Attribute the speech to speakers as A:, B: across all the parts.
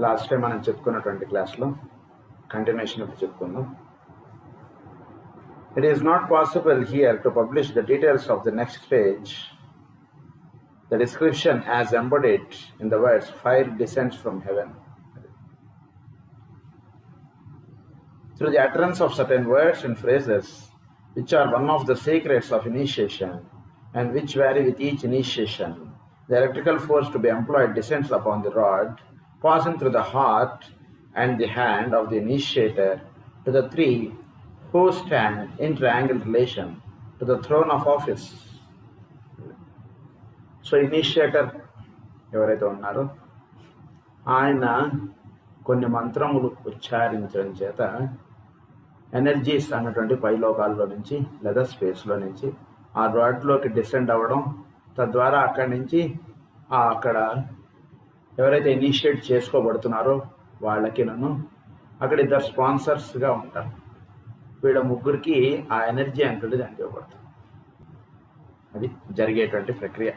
A: Last time మనం చెప్పుకున్నటువంటి క్లాస్లో కంటిన్యూషన్ ఇప్పుడు చెప్పుకుందాం. It is not possible here to publish the details of the next page. The description as embodied in the words fire descends from heaven. Through the utterance of certain words and phrases, which are one of the secrets of initiation and which vary with each initiation, the electrical force to be employed descends upon the rod, passing through the heart and the hand of the initiator to the three who stand in triangle relation to the throne of office. So initiator ఎవరైతే ఉన్నారో ఆయన కొన్ని మంత్రములు ఉచ్చారించడం చేత energies అన్నటువంటి పైలోకాల్లో నుంచి లేదా స్పేస్లో నుంచి ఆ రాడ్లోకి డిసెండ్ అవ్వడం, తద్వారా అక్కడి నుంచి అక్కడ ఎవరైతే ఇనిషియేట్ చేసుకోబడుతున్నారో వాళ్ళకి అక్కడ ఇద్దరు స్పాన్సర్స్గా ఉంటారు. వీళ్ళ ముగ్గురికి ఆ ఎనర్జీ అంటుంది అందివ్వబడుతుంది. అది జరిగేటువంటి ప్రక్రియ.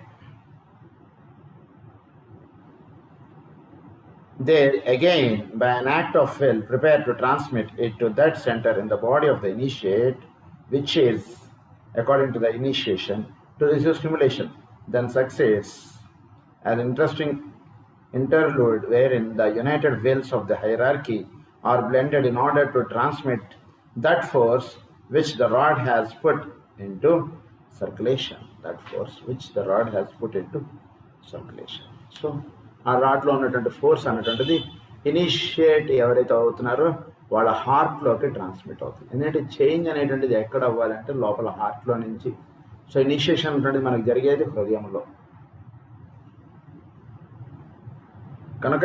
A: They again, by an act of will, prepare to transmit it to that center in the body of the initiate, which is, according to the initiation, to receive stimulation. Then success, an interesting interlude wherein the united wills of the hierarchy are blended in order to transmit that force which the rod has put into circulation. That force which the rod has put into circulation. So, ఆ రాడ్లో ఉన్నటువంటి force అనేటువంటిది initiate ఎవరైతే అవుతున్నారో వాళ్ళ హార్ట్లోకి transmit అవుతుంది. ఎందుకంటే change అనేటువంటిది ఎక్కడ అవ్వాలంటే లోపల హార్ట్లో నుంచి. సో ఇనిషియేషన్ అనేటువంటిది మనకు జరిగేది హృదయంలో. కనుక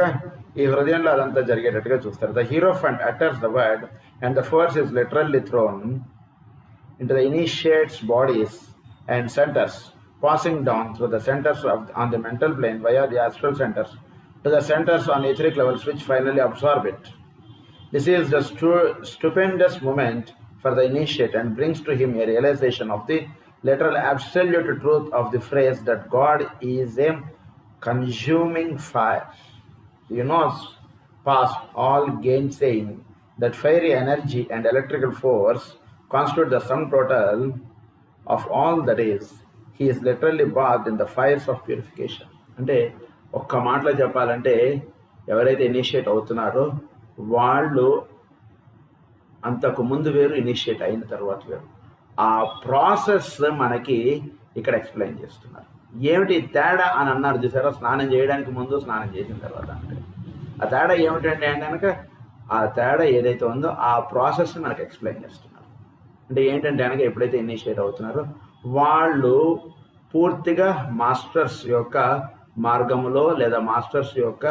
A: ఈ హృదయంలో అదంతా జరిగేటట్టుగా చూస్తారు. The hierophant utters the word and the force is literally thrown into the initiate's bodies and centres, passing down through the centers on the mental plane via the astral centers to the centers on etheric levels which finally absorb it. This is the stupendous moment for the initiate and brings to him a realization of the literal absolute truth of the phrase that God is a consuming fire. You know, past all gainsaying that fiery energy and electrical force constitute the sum total of all that is. He is literally bathed in the fires of purification. అంటే ఒక్క మాటలో చెప్పాలంటే ఎవరైతే initiate అవుతున్నారో వాళ్ళు అంతకు ముందు వేరు, ఇనిషియేట్ అయిన తర్వాత వేరు. ఆ ప్రాసెస్ మనకి ఇక్కడ ఎక్స్ప్లెయిన్ చేస్తున్నారు. ఏమిటి తేడా అని అన్నారు చూసారా, స్నానం చేయడానికి ముందు, స్నానం చేసిన తర్వాత. అంటే ఆ తేడా ఏమిటంటే కనుక ఆ తేడా ఏదైతే ఉందో ఆ ప్రాసెస్ని మనకు ఎక్స్ప్లెయిన్ చేస్తున్నారు. అంటే ఏంటంటే కనుక ఎప్పుడైతే ఇనిషియేట్ అవుతున్నారో వాళ్ళు పూర్తిగా మాస్టర్స్ యొక్క మార్గములో లేదా మాస్టర్స్ యొక్క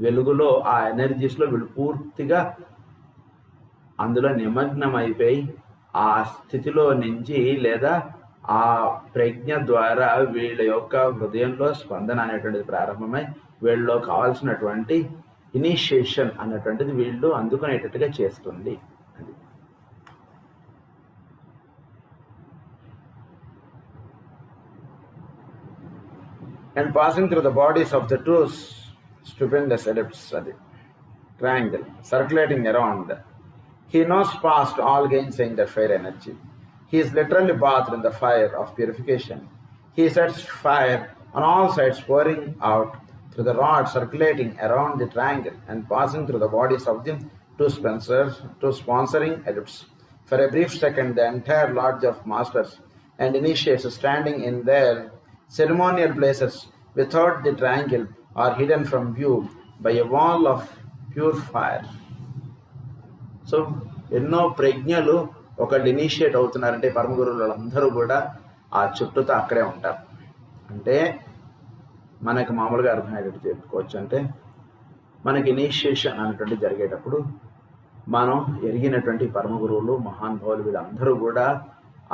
A: వెలుగులో ఆ ఎనర్జీస్లో వీళ్ళు పూర్తిగా అందులో నిమగ్నం అయిపోయి ఆ స్థితిలో నుంచి లేదా ఆ ప్రజ్ఞ ద్వారా వీళ్ళ యొక్క హృదయంలో స్పందన అనేటువంటిది ప్రారంభమై వీళ్ళలో కావాల్సినటువంటి ఇనిషియేషన్ అనేటువంటిది వీళ్ళు అందుకునేటట్టుగా చేస్తుంది. And passing through the bodies of the two stupendous adepts, triangle, circulating around, he knows past all gainsaying that fire energy. He is literally bathed in the fire of purification. He sets fire on all sides, pouring out through the rod, circulating around the triangle, and passing through the bodies of the two sponsoring adepts. For a brief second, the entire lodge of masters and initiates standing in their ceremonial places without the triangle are hidden from view by a wall of pure fire. So ఎన్నో ప్రజ్ఞలు ఒకళ్ళు initiate అవుతున్నారంటే పరమగురువులు అందరూ కూడా ఆ చుట్టూతో అక్కడే ఉంటారు. అంటే మనకు మామూలుగా అర్థమయ్యేటట్టు చెప్పుకోవచ్చు. అంటే మనకి ఇనిషియేషన్ అనేటువంటి జరిగేటప్పుడు మనం ఎరిగినటువంటి పరమగురువులు, మహానుభావులు వీళ్ళందరూ కూడా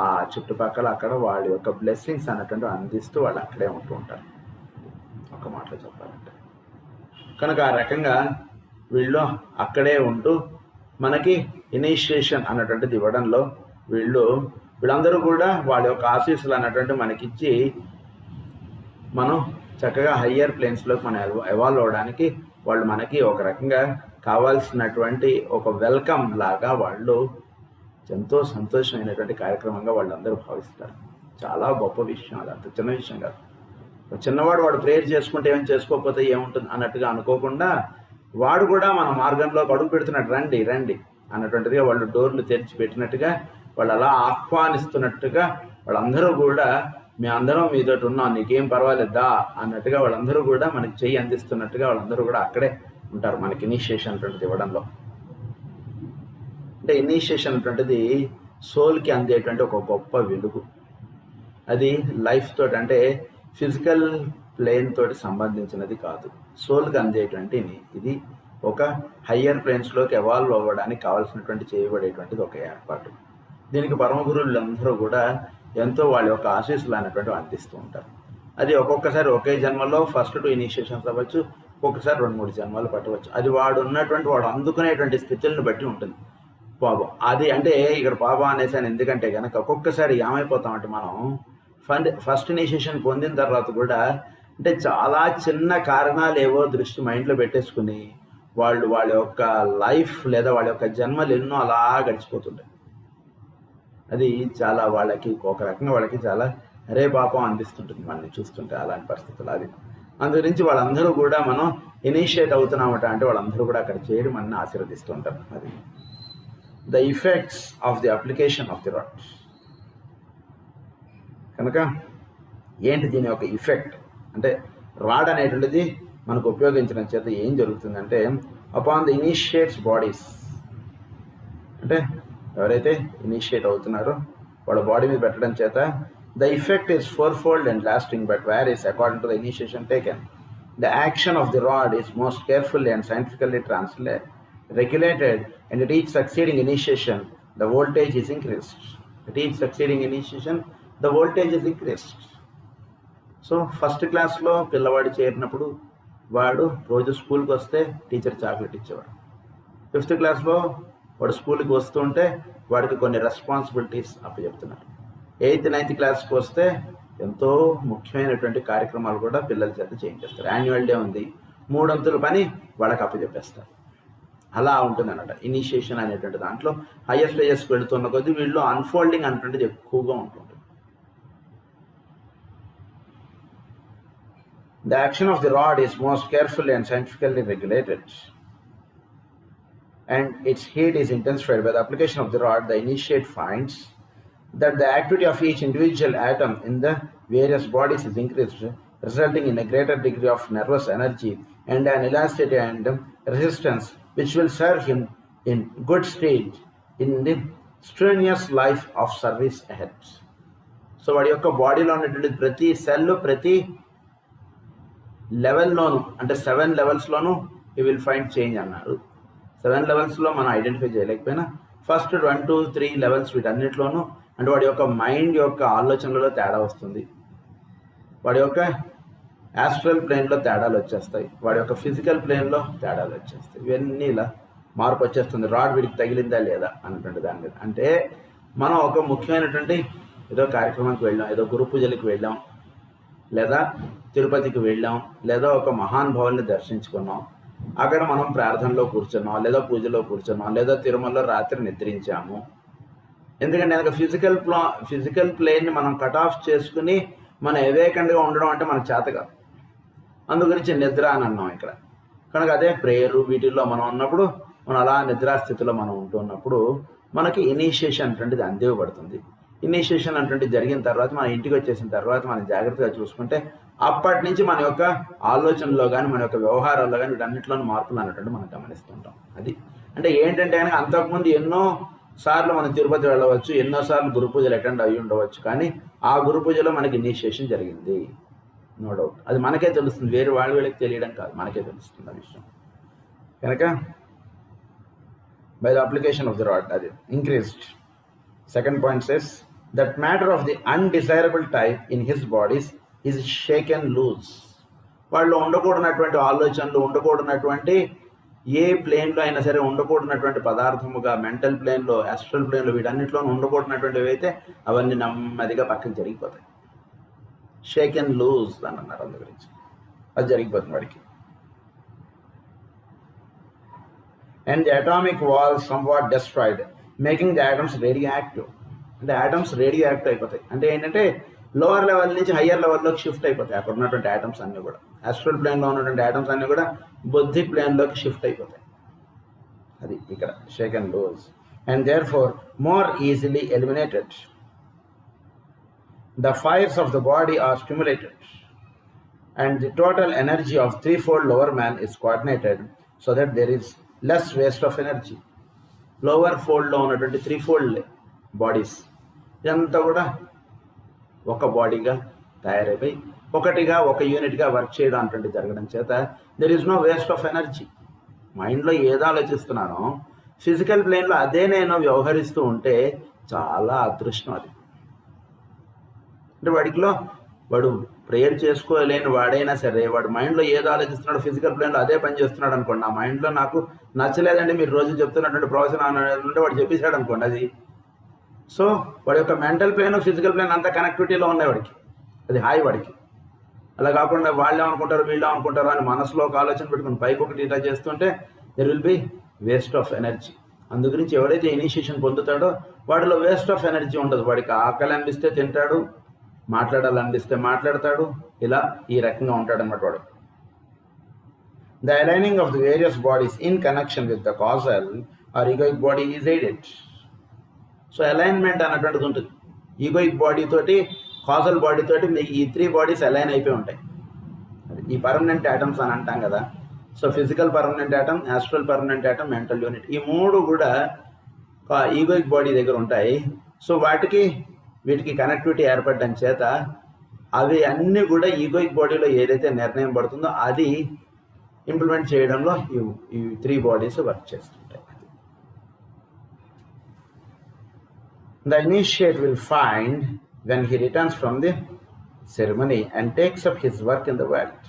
A: ఆ చుట్టుపక్కల అక్కడ వాళ్ళ యొక్క బ్లెస్సింగ్స్ అన్నటువంటి అందిస్తూ వాళ్ళు అక్కడే ఉంటూ ఉంటారు, ఒక మాటలో చెప్పాలంటే. కనుక ఆ రకంగా వీళ్ళు అక్కడే ఉంటూ మనకి ఇనిషియేషన్ అన్నటువంటిది ఇవ్వడంలో వీళ్ళందరూ కూడా వాళ్ళ యొక్క ఆశీస్సులు అన్నటువంటి మనకిచ్చి మనం చక్కగా హయ్యర్ ప్లేన్స్లోకి మనం ఎవాల్వ్ అవ్వడానికి వాళ్ళు మనకి ఒక రకంగా కావాల్సినటువంటి ఒక వెల్కమ్ లాగా వాళ్ళు ఎంతో సంతోషమైనటువంటి కార్యక్రమంగా వాళ్ళందరూ భావిస్తారు. చాలా గొప్ప విషయం, అది అంత చిన్న విషయం కాదు. చిన్నవాడు వాడు ప్రేయర్ చేసుకుంటే ఏం చేసుకోకపోతే ఏముంటుంది అన్నట్టుగా అనుకోకుండా వాడు కూడా మన మార్గంలో అడుగు పెడుతున్నట్టు రండి రండి అన్నటువంటిదిగా వాళ్ళు డోర్లు తెరిచి పెట్టినట్టుగా వాళ్ళు అలా ఆహ్వానిస్తున్నట్టుగా వాళ్ళందరూ కూడా మీ అందరం మీతోటి ఉన్నాం, నీకేం పర్వాలేదా అన్నట్టుగా వాళ్ళందరూ కూడా మనకి చెయ్యి అందిస్తున్నట్టుగా వాళ్ళందరూ కూడా అక్కడే ఉంటారు మనకి ఇనిషియేషన్ అటువంటిది ఇవ్వడంలో. అంటే ఇనిషియేషన్ అటువంటిది సోల్కి అందేటువంటి ఒక గొప్ప వెలుగు. అది లైఫ్ తోటి అంటే ఫిజికల్ ప్లేన్ తోటి సంబంధించినది కాదు, సోల్కి అందేటువంటి ఇది ఒక హయ్యర్ ప్లేన్స్లోకి ఎవాల్వ్ అవ్వడానికి కావాల్సినటువంటి చేయబడేటువంటిది ఒక ఏర్పాటు. దీనికి పరమ గురువులందరూ కూడా ఎంతో వాళ్ళ యొక్క ఆశీస్సులు అనేటువంటివి అందిస్తూ ఉంటారు. అది ఒక్కొక్కసారి ఒకే జన్మలో ఫస్ట్ 2 ఇనిషియేషన్స్ అవ్వచ్చు, ఒక్కొక్కసారి 2-3 జన్మలు పట్టవచ్చు. అది వాడు ఉన్నటువంటి వాడు అందుకునేటువంటి స్థితులను బట్టి ఉంటుంది. పాపం అది అంటే ఇక్కడ పాపం అనేసాను ఎందుకంటే కనుక ఒక్కొక్కసారి ఏమైపోతామంటే మనం ఫస్ట్ ఇనిషియేషన్ పొందిన తర్వాత కూడా అంటే చాలా చిన్న కారణాలు ఏవో దృష్టి మైండ్లో పెట్టేసుకుని వాళ్ళ యొక్క లైఫ్ లేదా వాళ్ళ యొక్క జన్మలు ఎన్నో అలా గడిచిపోతుంటాయి. అది చాలా వాళ్ళకి ఒక రకంగా వాళ్ళకి చాలా అరే పాపం అనిపిస్తుంటుంది మనల్ని చూస్తుంటే అలాంటి పరిస్థితులు. అది అందుగురించి వాళ్ళందరూ కూడా మనం ఇనిషియేట్ అవుతున్నామట అంటే వాళ్ళందరూ కూడా అక్కడ చేరి మనల్ని ఆశీర్వదిస్తూ ఉంటారు. అది the effects of the application of the rod. కనుక ఏంటి దీని యొక్క ఇఫెక్ట్ అంటే రాడ్ అనేటువంటిది మనకు ఉపయోగించడం చేత ఏం జరుగుతుందంటే అపాన్ ది ఇనిషియేట్స్ బాడీస్, అంటే ఎవరైతే ఇనిషియేట్ అవుతున్నారో వాళ్ళ బాడీ మీద పెట్టడం చేత the effect is 4-fold and lasting but varies according to the initiation taken. The action of the rod is most carefully and scientifically regulated, and at each succeeding initiation the voltage is increased. At each succeeding initiation the voltage is increased. So first క్లాస్లో పిల్లవాడు చేరినప్పుడు వాడు రోజు స్కూల్కి వస్తే teacher chocolate ఇచ్చేవాడు. 5th క్లాస్లో వాడు స్కూల్కి వస్తుంటే వాడికి కొన్ని రెస్పాన్సిబిలిటీస్ అప్పచెప్తున్నారు. 8th 9th క్లాస్కి వస్తే ఎంతో ముఖ్యమైనటువంటి కార్యక్రమాలు కూడా పిల్లల చేత చేయించేస్తారు. యాన్యువల్ డే ఉంది, 3 అంతుల పని వాళ్ళకి అప్పచెప్పేస్తారు. అలా ఉంటుంది అన్నమాట ఇనిషియేషన్ అనేటువంటి దాంట్లో. హయ్యర్ స్టేజెస్కి వెళుతున్న కొద్దీ వీళ్ళు అన్ఫోల్డింగ్ అనేటువంటిది ఎక్కువగా ఉంటుంది. The action of the rod is most carefully and scientifically regulated, and its heat is intensified by the application of the rod. The initiate finds that the activity of each individual atom in the various bodies is increased, resulting in a greater degree of nervous energy and an elasticity and resistance which will serve him in good state in the strenuous life of service ahead. So వాడి యొక్క బాడీలో ఉన్నటువంటి ప్రతి cell ప్రతి లెవెల్లోనూ అంటే 7 లెవెల్స్లోనూ you will find change అన్నారు. 7 లెవెల్స్లో మనం ఐడెంటిఫై చేయలేకపోయినా ఫస్ట్ 1 2 3 లెవెల్స్ వీటన్నిటిలోనూ అంటే వాడి యొక్క మైండ్ యొక్క ఆలోచనలలో తేడా వస్తుంది, వాడి యొక్క యాస్ట్రల్ ప్లేన్లో తేడాలు వచ్చేస్తాయి, వాడి యొక్క ఫిజికల్ ప్లేన్లో తేడాలు వచ్చేస్తాయి. ఇవన్నీ ఇలా మార్పు వచ్చేస్తుంది. రాడ్ వీడికి తగిలిందా లేదా అన్నటువంటి దాని మీద. అంటే మనం ఒక ముఖ్యమైనటువంటి ఏదో కార్యక్రమానికి వెళ్ళాం, ఏదో గురు పూజలకు వెళ్ళాం, లేదా తిరుపతికి వెళ్ళాం, లేదా ఒక మహానుభావుల్ని దర్శించుకున్నాం, అక్కడ మనం ప్రార్థనలో కూర్చున్నాం, లేదా పూజలో కూర్చున్నాం, లేదా తిరుమలలో రాత్రి నిద్రించాము. ఎందుకంటే కనుక ఫిజికల్ ప్లేన్ని మనం కట్ ఆఫ్ చేసుకుని మనం ఎవేకండ్గా ఉండడం అంటే మనకు చేత కాదు. అందుగురించి నిద్ర అని అన్నాం ఇక్కడ. కనుక అదే ప్రేయరు వీటిల్లో మనం ఉన్నప్పుడు మనం అలా నిద్రాస్థితిలో మనం ఉంటున్నప్పుడు మనకి ఇనిషియేషన్ అటువంటిది అందివ్వబడుతుంది. ఇనిషియేషన్ అటువంటిది జరిగిన తర్వాత మన ఇంటికి వచ్చేసిన తర్వాత మనం జాగ్రత్తగా చూసుకుంటే అప్పటి నుంచి మన యొక్క ఆలోచనలో కానీ మన యొక్క వ్యవహారాల్లో కానీ వీటన్నిటిలోని మార్పులు అన్నట్టు మనం గమనిస్తుంటాం. అది అంటే ఏంటంటే కనుక అంతకుముందు ఎన్నో సార్లు మనం తిరుపతి వెళ్ళవచ్చు, ఎన్నోసార్లు గురు పూజలు అటెండ్ అయ్యి ఉండవచ్చు, కానీ ఆ గురు పూజలో మనకి ఇనిషియేషన్ జరిగింది, నో డౌట్. అది మనకే తెలుస్తుంది, వేరే వీళ్ళకి తెలియడం కాదు, మనకే తెలుస్తుంది ఆ విషయం. కనుక by the application of the rod అది increased. Second point says that matter of the undesirable type in his bodies is shaken loose. వాళ్ళు ఉండకూడనటువంటి ఆలోచనలు, ఉండకూడనటువంటి ఏ ప్లేన్లో అయినా సరే ఉండకూడనటువంటి పదార్థముగా మెంటల్ ప్లేన్లో, యాస్ట్రల్ ప్లేన్లో వీటన్నిటిలోనూ ఉండకూడనటువంటివి అయితే అవన్నీ నెమ్మదిగా పక్కన జరిగిపోతాయి. షేక్ అండ్ లూజ్ అని అన్నారు అందు గురించి. అది జరిగిపోతుంది వాడికి. And the atomic walls somewhat destroyed, making the atoms radioactive. అంటే ఆటమ్స్ రేడియో యాక్టివ్ అయిపోతాయి. అంటే ఏంటంటే లోవర్ లెవెల్ నుంచి హయ్యర్ లెవెల్లోకి షిఫ్ట్ అయిపోతాయి. అక్కడ ఉన్నటువంటి ఆటమ్స్ అన్నీ కూడా ఆస్ట్రల్ ప్లేన్లో ఉన్నటువంటి ఆటమ్స్ అన్నీ కూడా బుద్ధి ప్లేన్లోకి షిఫ్ట్ అయిపోతాయి. అది ఇక్కడ shake and loose. And therefore more easily eliminated. The fires of the body are stimulated, and the total energy of threefold lower man is coordinated so that there is less waste of energy. Lower fold లో ఉన్నటువంటి త్రీఫోల్డ్ bodies ఇదంతా కూడా ఒక బాడీగా తయారైపోయి ఒకటిగా ఒక యూనిట్గా work చేయడం అటువంటి జరగడం చేత there is no waste of energy. మైండ్లో ఏదో ఆలోచిస్తున్నానో ఫిజికల్ ప్లేన్లో అదే నేను వ్యవహరిస్తూ ఉంటే చాలా అదృష్టం అది. అంటే వాడు ప్రేయర్ చేసుకోలేని వాడైనా సరే వాడు మైండ్లో ఏదో ఆలోచిస్తున్నాడు, ఫిజికల్ ప్లేన్లో అదే పని చేస్తున్నాడు అనుకోండి. ఆ మైండ్లో నాకు నచ్చలేదండి మీరు రోజు చెప్తున్నటువంటి ప్రవచనం అంటే వాడు చెప్పేశాడు అనుకోండి అది. సో వాడి యొక్క మెంటల్ ప్లేన్ ఫిజికల్ ప్లేన్ అంతా కనెక్టివిటీలో ఉన్నాయి వాడికి, అది హాయి వాడికి. అలా కాకుండా వాళ్ళు ఏమనుకుంటారు వీళ్ళు ఏమనుకుంటారు అని మనసులో ఒక ఆలోచన పెట్టుకుని పైకి ఒకటి ఇట్లా చేస్తుంటే there will be waste of energy. అందుగురించి ఎవరైతే ఇనిషియేషన్ పొందుతాడో వాడిలో వేస్ట్ ఆఫ్ ఎనర్జీ ఉండదు. వాడికి ఆకలి అనిపిస్తే తింటాడు, మాట్లాడాలనిపిస్తే మాట్లాడతాడు, ఇలా ఈ రకంగా ఉంటాడు అన్నమాట వాడు. The aligning of the various bodies in connection with the causal or egoic body is aided. So alignment అన్నటువంటిది ఉంటుంది. ఈగోయిక్ బాడీ తోటి కాజల్ బాడీ తోటి ఈ త్రీ బాడీస్ అలైన్ అయిపోయి ఉంటాయి. ఈ పర్మనెంట్ యాటమ్స్ అని అంటాం కదా. So physical permanent atom, astral permanent atom, mental unit, ఈ మూడు కూడా ఈగోయిక్ బాడీ దగ్గర ఉంటాయి. సో వీటికి కనెక్టివిటీ ఏర్పడడం చేత అవి అన్నీ కూడా ఈగోయిక్ బాడీలో ఏదైతే నిర్ణయం పడుతుందో అది ఇంప్లిమెంట్ చేయడంలో ఈ త్రీ బాడీస్ వర్క్ చేస్తుంటాయి. The initiate will find when he returns from the ceremony and takes up his work in the world.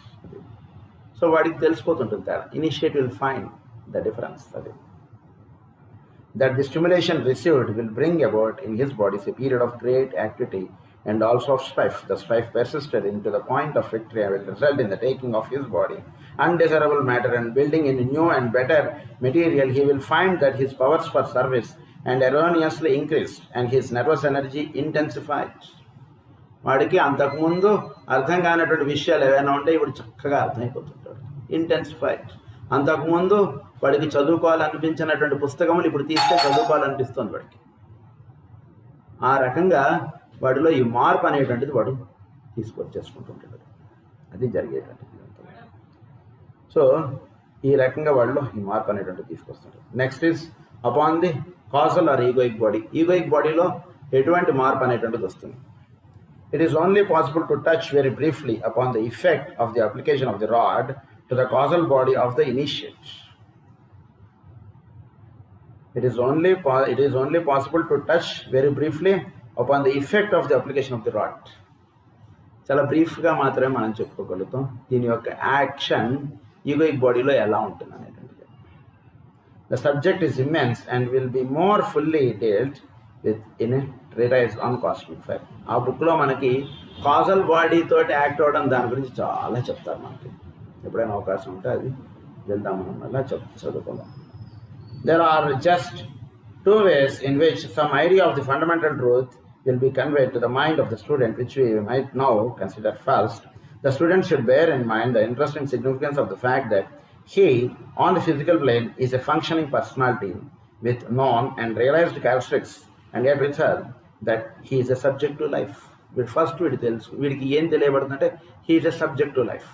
A: So వాడికి తెలిసిపోతుంటుంది తేడా. Initiate will find the difference. That the stimulation received will bring about in his body a period of great activity and also of strife. The strife persisted into the point of victory and will result in the taking of his body, undesirable matter, and building in new and better material. He will find that his powers for service and erroneously increased and his nervous energy intensified. వాడికి అంతకుముందు అర్థం కానటువంటి విషయాలు ఏవైనా ఉంటే ఇప్పుడు చక్కగా అర్థమైపోతుంటాడు. Intensified. అంతకుముందు వాడికి చదువుకోవాలనిపించినటువంటి పుస్తకములు ఇప్పుడు తీస్తే చదువుకోవాలనిపిస్తుంది వాడికి. ఆ రకంగా వాడిలో ఈ మార్పు అనేటువంటిది వాడు తీసుకొచ్చేసుకుంటుంటాడు. అది జరిగేటువంటిది. సో ఈ రకంగా వాడిలో ఈ మార్పు అనేటువంటిది తీసుకొస్తుంటాడు. Next is upon the causal or egoic body. Egoic బాడీలో ఎటువంటి మార్పు అనేటువంటిది వస్తుంది. It is only possible to touch very briefly upon the effect of the application of the rod to the causal body of the initiate. It is only possible to touch very briefly upon the effect of the application of the rod. చాలా బ్రీఫ్గా మాత్రమే మనం చెప్పుకోగలుగుతాం దీని యొక్క action egoic బాడీలో ఎలా ఉంటుంది అనేటువంటిది. The subject is immense and will be more fully dealt with in a treatise on cosmic fire. ఆ బుక్లో మనకి కాజల్ బాడీ తోటి యాక్ట్ అవ్వడం దాని గురించి చాలా చెప్తారు. మనకి ఎప్పుడైనా అవకాశం ఉంటే అది వెళ్దాం, మనం అలా చదువుకుందాం. There are just two ways in which some idea of the fundamental truth will be conveyed to the mind of the student, which we might now consider first. The student should bear in mind the interesting significance of the fact that he, on the physical plane, is a functioning personality with known and realized characteristics, and yet with her that he is a subject to life. వీడికి తెలుసు, వీడికి ఏం తెలియబడుతుందంటే he is a subject to life.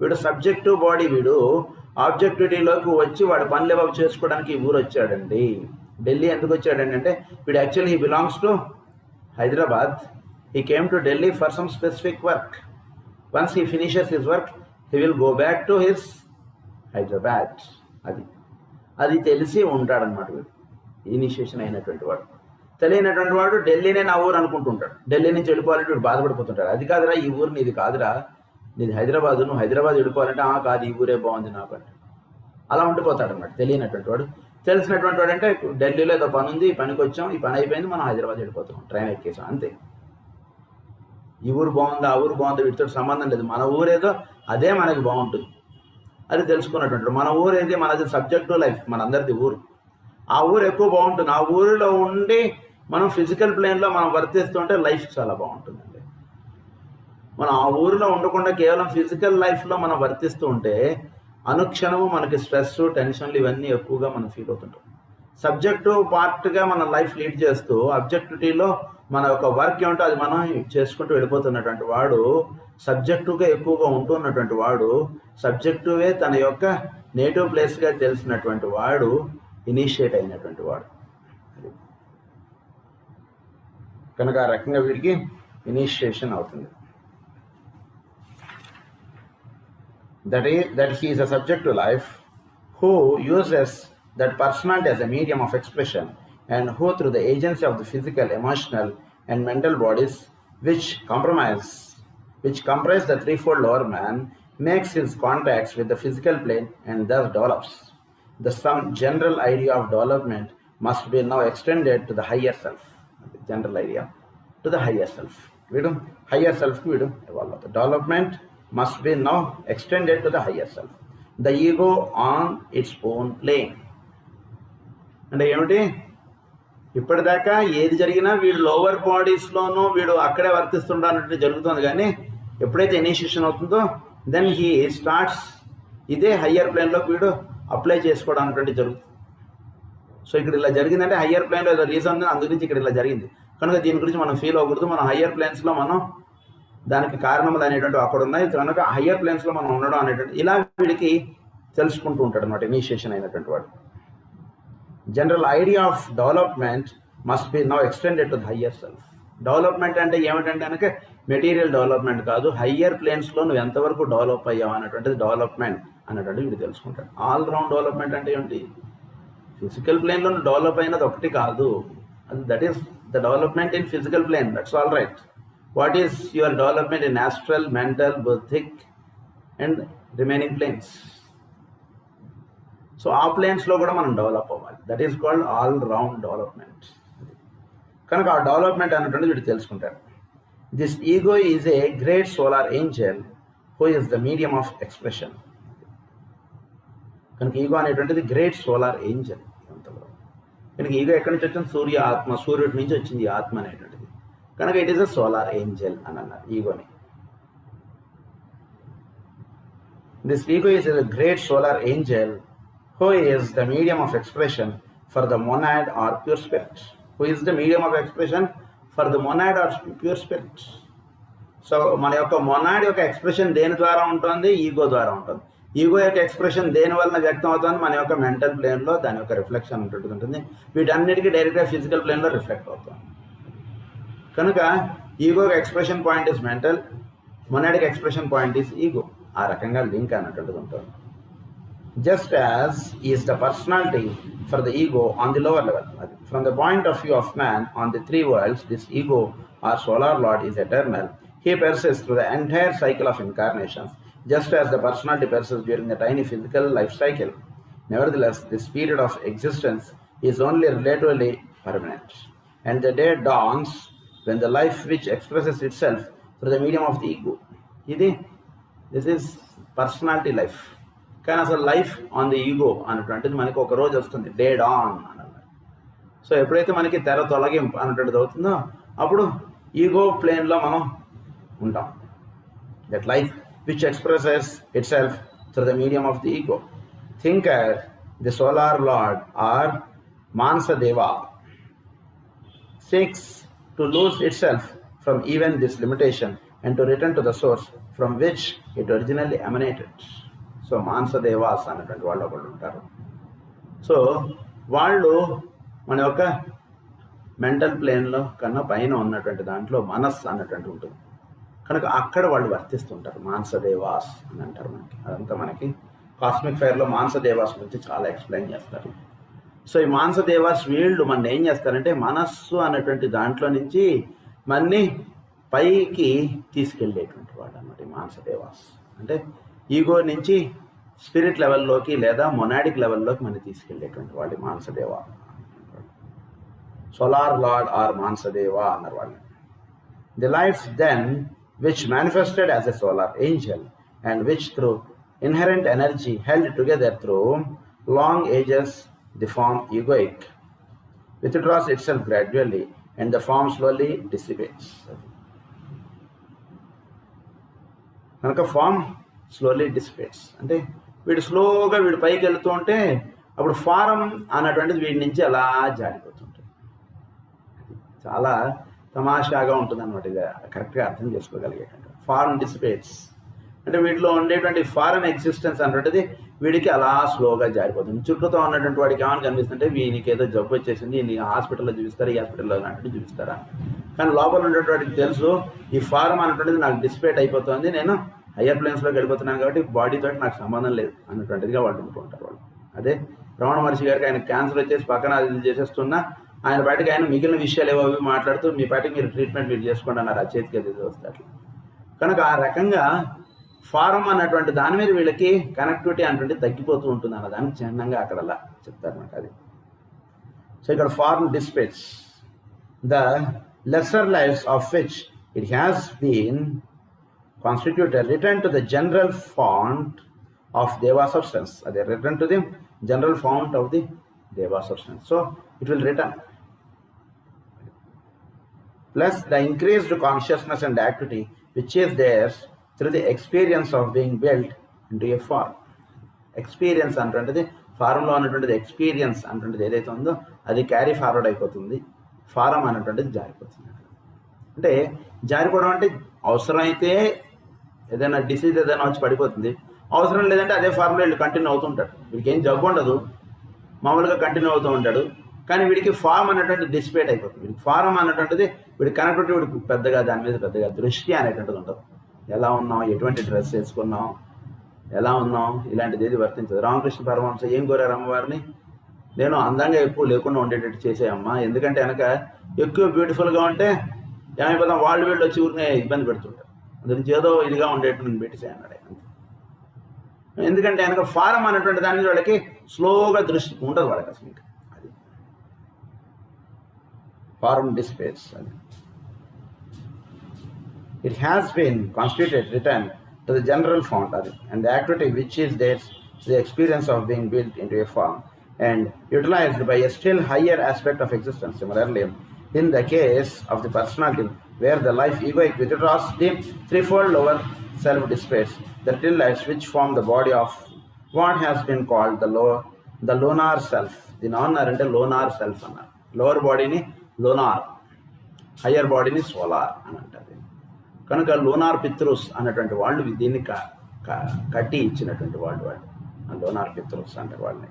A: వీడు subject to body, వీడు ఆబ్జెక్టివిటీలోకి వచ్చి వాడు పనులు ఏవో చేసుకోవడానికి ఊరు వచ్చాడండి. ఢిల్లీ ఎందుకు వచ్చాడండి అంటే వీడు actually he belongs to Hyderabad. He came to Delhi for some specific work. Once he finishes his work he will go back to his Hyderabad. అది తెలిసి ఉంటాడనమాట వీడు, ఇనిషియేషన్ అయినటువంటి వాడు. తెలియనటువంటి వాడు ఢిల్లీనే నా ఊరు అనుకుంటుంటాడు. ఢిల్లీ నుంచి వెళ్ళిపోవాలంటే వీడు బాధపడిపోతుంటాడు. అది కాదురా ఈ ఊరు నీది కాదురా, నీది హైదరాబాదు, నువ్వు హైదరాబాద్ వెళ్ళిపోవాలంటే కాదు ఈ ఊరే బాగుంది నాకు అంటే అలా ఉండిపోతాడు అనమాట తెలియనటువంటి వాడు. తెలిసినటువంటి వాడు అంటే ఢిల్లీలో ఏదో పని ఉంది, ఈ పనికి వచ్చాం, ఈ పని అయిపోయింది, మనం హైదరాబాద్ వెళ్ళిపోతాం, ట్రైన్ ఎక్కేసాం, అంతే. ఈ ఊరు బాగుంది, ఆ ఊరు బాగుంది, వీటితో సంబంధం లేదు. మన ఊరేదో అదే మనకి బాగుంటుంది, అది తెలుసుకున్నటువంటి. మన ఊరు ఏది, మనది సబ్జెక్టు లైఫ్, మనందరిది ఊరు. ఆ ఊరు ఎక్కువ బాగుంటుంది. ఆ ఊరిలో ఉండి మనం ఫిజికల్ ప్లేన్లో మనం వర్తిస్తుంటే లైఫ్ చాలా బాగుంటుందండి. మనం ఆ ఊరిలో ఉండకుండా కేవలం ఫిజికల్ లైఫ్లో మనం వర్తిస్తూ ఉంటే అనుక్షణము మనకి స్ట్రెస్, టెన్షన్లు ఇవన్నీ ఎక్కువగా మనం ఫీల్ అవుతుంటాం. సబ్జెక్టు పార్ట్గా మన లైఫ్ లీడ్ చేస్తూ అబ్జెక్టివిటీలో మన యొక్క వర్క్ ఏమిటో అది మనం చేసుకుంటూ వెళ్ళిపోతున్నటువంటి వాడు, సబ్జెక్టుగా ఎక్కువగా ఉంటున్నటువంటి వాడు, సబ్జెక్టువే తన యొక్క నేటివ్ ప్లేస్గా తెలిసినటువంటి వాడు ఇనిషియేట్ అయినటువంటి వాడు. కనుక ఆ రకంగా వీడికి ఇనిషియేషన్ అవుతుంది. That he is a subject to life who uses that personality as a medium of expression, and who through the agency of the physical, emotional and mental bodies which comprise the threefold lower man, makes his contacts with the physical plane and thus develops. Some general idea of development must be now extended to the higher self. General idea to the higher self. Higher self evolve. The development must be now extended to the higher self. The ego on its own plane. అంటే ఏమిటి, ఇప్పటిదాకా ఏది జరిగినా వీడు lower బాడీస్లోనూ వీడు అక్కడే వర్తిస్తుండన్నట్టు జరుగుతుంది. కానీ ఎప్పుడైతే ఇనిషియేషన్ అవుతుందో దెన్ హీ స్టార్ట్స్ ఇదే హయ్యర్ ప్లేన్లోకి వీడు అప్లై చేసుకోవడం అనేటువంటి జరుగుతుంది. సో ఇక్కడ ఇలా జరిగిందంటే హయ్యర్ ప్లేన్లో ఏదో రీజన్ ఉంది, అందుగురించి ఇక్కడ ఇలా జరిగింది. కనుక దీని గురించి మనం ఫీల్ అవ్వకూడదు. మనం హయ్యర్ ప్లేన్స్లో మనం దానికి కారణములు అనేటువంటి అక్కడ ఉన్నాయి, కనుక హయ్యర్ ప్లేన్స్లో మనం ఉండడం అనేటువంటి ఇలా వీడికి తెలుసుకుంటూ ఉంటాడు అనమాట ఇనిషియేషన్ అయినటువంటి వాడు. General idea of development must be now extended to the higher self. Development అంటే ఏమిటంటే కనుక మెటీరియల్ డెవలప్మెంట్ కాదు, హయ్యర్ ప్లేన్స్లో నువ్వు ఎంతవరకు డెవలప్ అయ్యావు అనేటువంటిది డెవలప్మెంట్ అనేటువంటిది వీడు తెలుసుకుంటాడు. ఆల్ రౌండ్ డెవలప్మెంట్ అంటే ఏమిటి, ఫిజికల్ ప్లేన్లో నువ్వు డెవలప్ అయినది ఒకటి కాదు, that is the development in physical plane, that's all right. What is your development in astral, mental, buddhic and remaining planes? So ఆ ప్లేన్స్లో కూడా మనం డెవలప్ అవ్వాలి. That is called all round development. కనుక ఆ డెవలప్మెంట్ అన్నటువంటి వీడు తెలుసుకుంటాడు. This ego is a great solar angel who is the medium of expression. కనుక ఈగో అనేటువంటిది గ్రేట్ సోలార్ ఏంజల్. కనుక ఈగో ఎక్కడి నుంచి వచ్చింది, సూర్య ఆత్మ, సూర్యుడి నుంచి వచ్చింది ఈ ఆత్మ అనేటువంటిది. కనుక it is a solar angel అని అన్నారు ఈగోని. This ego is a great solar angel who is the medium of expression for the monad or pure spirit. Who is the medium of expression for the monad or pure spirit. So మన యొక్క monad యొక్క expression దేని ద్వారా ఉంటుంది, ego ద్వారా ఉంటుంది. Ego యొక్క expression దేని వలన వ్యక్తం అవుతుంది, మన యొక్క మెంటల్ ప్లేన్లో దాని యొక్క రిఫ్లెక్షన్ ఉంటుంది. వీటన్నిటికీ డైరెక్ట్గా ఫిజికల్ ప్లేన్లో రిఫ్లెక్ట్ అవుతుంది. కనుక ego expression point is mental, monadic expression point is ego. ఆ రకంగా లింక్ అన్నటువంటిది ఉంటుంది. Just as is the personality for the ego on the lower level. From the point of view of man on the three worlds, this ego or solar lord is eternal. He persists through the entire cycle of incarnations, just as the personality persists during the tiny physical life cycle. Nevertheless, this period of existence is only relatively permanent, and the day dawns when the life which expresses itself through the medium of the ego. This is personality life. కానీ అసలు life on the ego అనేటువంటిది మనకి ఒక రోజు వస్తుంది, day don అని అన్నారు. So ఎప్పుడైతే మనకి తెర తొలగింపు అనేటువంటిది అవుతుందో అప్పుడు ఈగో ప్లేన్లో మనం ఉంటాం. That life which expresses itself through the medium of the ego. Thinker the solar lord or మానసదేవా seeks to lose itself from even this limitation and to return to the source from which it originally emanated. So మానసదేవాస్ అనేటువంటి వాళ్ళు ఒకళ్ళు ఉంటారు. So వాళ్ళు మన యొక్క mental ప్లేన్లో కన్నా పైన ఉన్నటువంటి దాంట్లో మనస్సు అన్నటువంటి ఉంటుంది. కనుక అక్కడ వాళ్ళు వర్తిస్తుంటారు, మానసదేవాస్ అని అంటారు. అదంతా మనకి కాస్మిక్ ఫైర్లో మానసదేవాస్ గురించి చాలా ఎక్స్ప్లెయిన్ చేస్తారు. సో ఈ మానసదేవాస్ వీళ్ళు మన ఏం చేస్తారంటే మనస్సు అనేటువంటి దాంట్లో నుంచి మనని పైకి తీసుకెళ్ళేటువంటి వాడు అన్నమాట. ఈ మానసదేవాస్ అంటే ఈగో నుంచి స్పిరిట్ లెవెల్లోకి లేదా మొనాడిక్ లెవెల్లోకి మనం తీసుకెళ్ళేటువంటి వాళ్ళు మానసదేవ. సోలార్ లార్డ్ ఆర్ మానసదేవ అన్నారు వాళ్ళు. The life then, which manifested as a solar angel and which through inherent energy held together through long ages the form egoic, withdraws itself gradually and the form slowly dissipates. కనుక form slowly డిసిపేట్స్ అంటే వీడు స్లోగా వీడు పైకి వెళుతూ ఉంటే అప్పుడు form అన్నటువంటిది వీడి నుంచి అలా జారిపోతుంటుంది. చాలా తమాషాగా ఉంటుంది అనమాట. ఇది కరెక్ట్గా అర్థం చేసుకోగలిగేటంటే ఫారం డిసిపేట్స్ అంటే వీటిలో ఉండేటువంటి ఫారెన్ ఎగ్జిస్టెన్స్ అన్నటువంటిది వీడికి అలా స్లోగా జారిపోతుంది. చుట్టూతో ఉన్నటువంటి వాడికి ఏమైనా కనిపిస్తుంటే వీనికి ఏదో జబ్బు వచ్చేసింది, నీ హాస్పిటల్లో చూపిస్తారా, ఈ హాస్పిటల్లో అన్నట్టు చూపిస్తారా, కానీ లోపల ఉన్నటువంటి వాడికి తెలుసు ఈ ఫారం అన్నటువంటిది నాకు డిసిపేట్ అయిపోతుంది, నేను హయ్యర్ ప్లేన్స్లోకి వెళ్ళిపోతున్నాను కాబట్టి బాడీతో నాకు సంబంధం లేదు అన్నటువంటిదిగా వాళ్ళు అనుకుంటారు వాళ్ళు. అదే రమణ మహర్షి గారికి ఆయన క్యాన్సర్ వచ్చేసి పక్కన అది చేసేస్తున్నా ఆయన బయటకు ఆయన మిగిలిన విషయాలు ఏవో మాట్లాడుతూ మీ పాటికి మీరు ట్రీట్మెంట్ మీరు చేసుకోండి అన్నారు, ఆ చేతికి అది వస్తే అట్లా. కనుక ఆ రకంగా ఫారం అన్నటువంటి దాని మీద వీళ్ళకి కనెక్టివిటీ అన్నటువంటి తగ్గిపోతూ ఉంటుంది అన్న దానికి చిహ్నంగా అక్కడ అలా చెప్తారనమాట అది. సో ఇక్కడ form dissipates the lesser lives of which it has been constituted return to the general fount of deva substance. అదే return to the general fount of the deva substance. So it will return. Plus the increased consciousness and activity which is theirs through the experience of being built into a form. Experience అంటుంటుంది ఫారంలో ఉన్నటువంటిది experience అంటుంటుంది ఏదైతే ఉందో అది carry forward అయిపోతుంది, form అనేటువంటిది జారిపోతుంది. అంటే జారిపోవడం అంటే అవసరమైతే ఏదైనా డిసీజ్ ఏదైనా వచ్చి పడిపోతుంది, అవసరం లేదంటే అదే ఫార్మ్లో వీళ్ళు కంటిన్యూ అవుతుంటాడు. వీడికి ఏం జబ్బు ఉండదు, మామూలుగా కంటిన్యూ అవుతూ ఉంటాడు. కానీ వీడికి ఫామ్ అనేటువంటి డిసిపేట్ అయిపోతుంది. వీడికి ఫారం అనేటువంటిది వీడి కనెక్టివిటీ వీడికి పెద్దగా దాని మీద పెద్దగా దృష్టి అనేటువంటిది ఉండదు. ఎలా ఉన్నాం, ఎటువంటి డ్రెస్ వేసుకున్నాం, ఎలా ఉన్నాం, ఇలాంటిది ఏది వర్తించదు. రామకృష్ణ పరమహంస ఏం కోరారు అమ్మవారిని, నేను అందంగా ఎక్కువ లేకుండా ఉండేటట్టు చేసేయమ్మా, ఎందుకంటే వెనక ఎక్కువ బ్యూటిఫుల్గా ఉంటే ఏమైపోతాం వాళ్ళు వీళ్ళు వచ్చి ఊరినే ఇబ్బంది పెడుతుంటారు, అందుకు ఏదో ఇదిగా ఉండేట్టు నేను పెట్టేసేయన్నాడు ఆయన. ఎందుకంటే వెనక ఫారం అనేటువంటి దాని మీద వాళ్ళకి స్లోగా దృష్టి ఉండదు వాళ్ళకి అసలు. ఇంకా అది ఫారం డిస్పేట్స్. అది it has been constituted return to the general fount and the activity which is there, the experience of being built into a form and utilized by a still higher aspect of existence. Similarly, in the case of the personality where the life egoic withdraws, the threefold lower self dissipates, the still lives which form the body of what has been called the lunar self. The non ante lunar self anna, lower body ni lunar, higher body ni solar అని అంటారు. కనుక lunar పిత్రుస్ అన్నటువంటి వాళ్ళు దీన్ని కట్టి ఇచ్చినటువంటి వాళ్ళు lunar pitris అంటారు వాళ్ళని.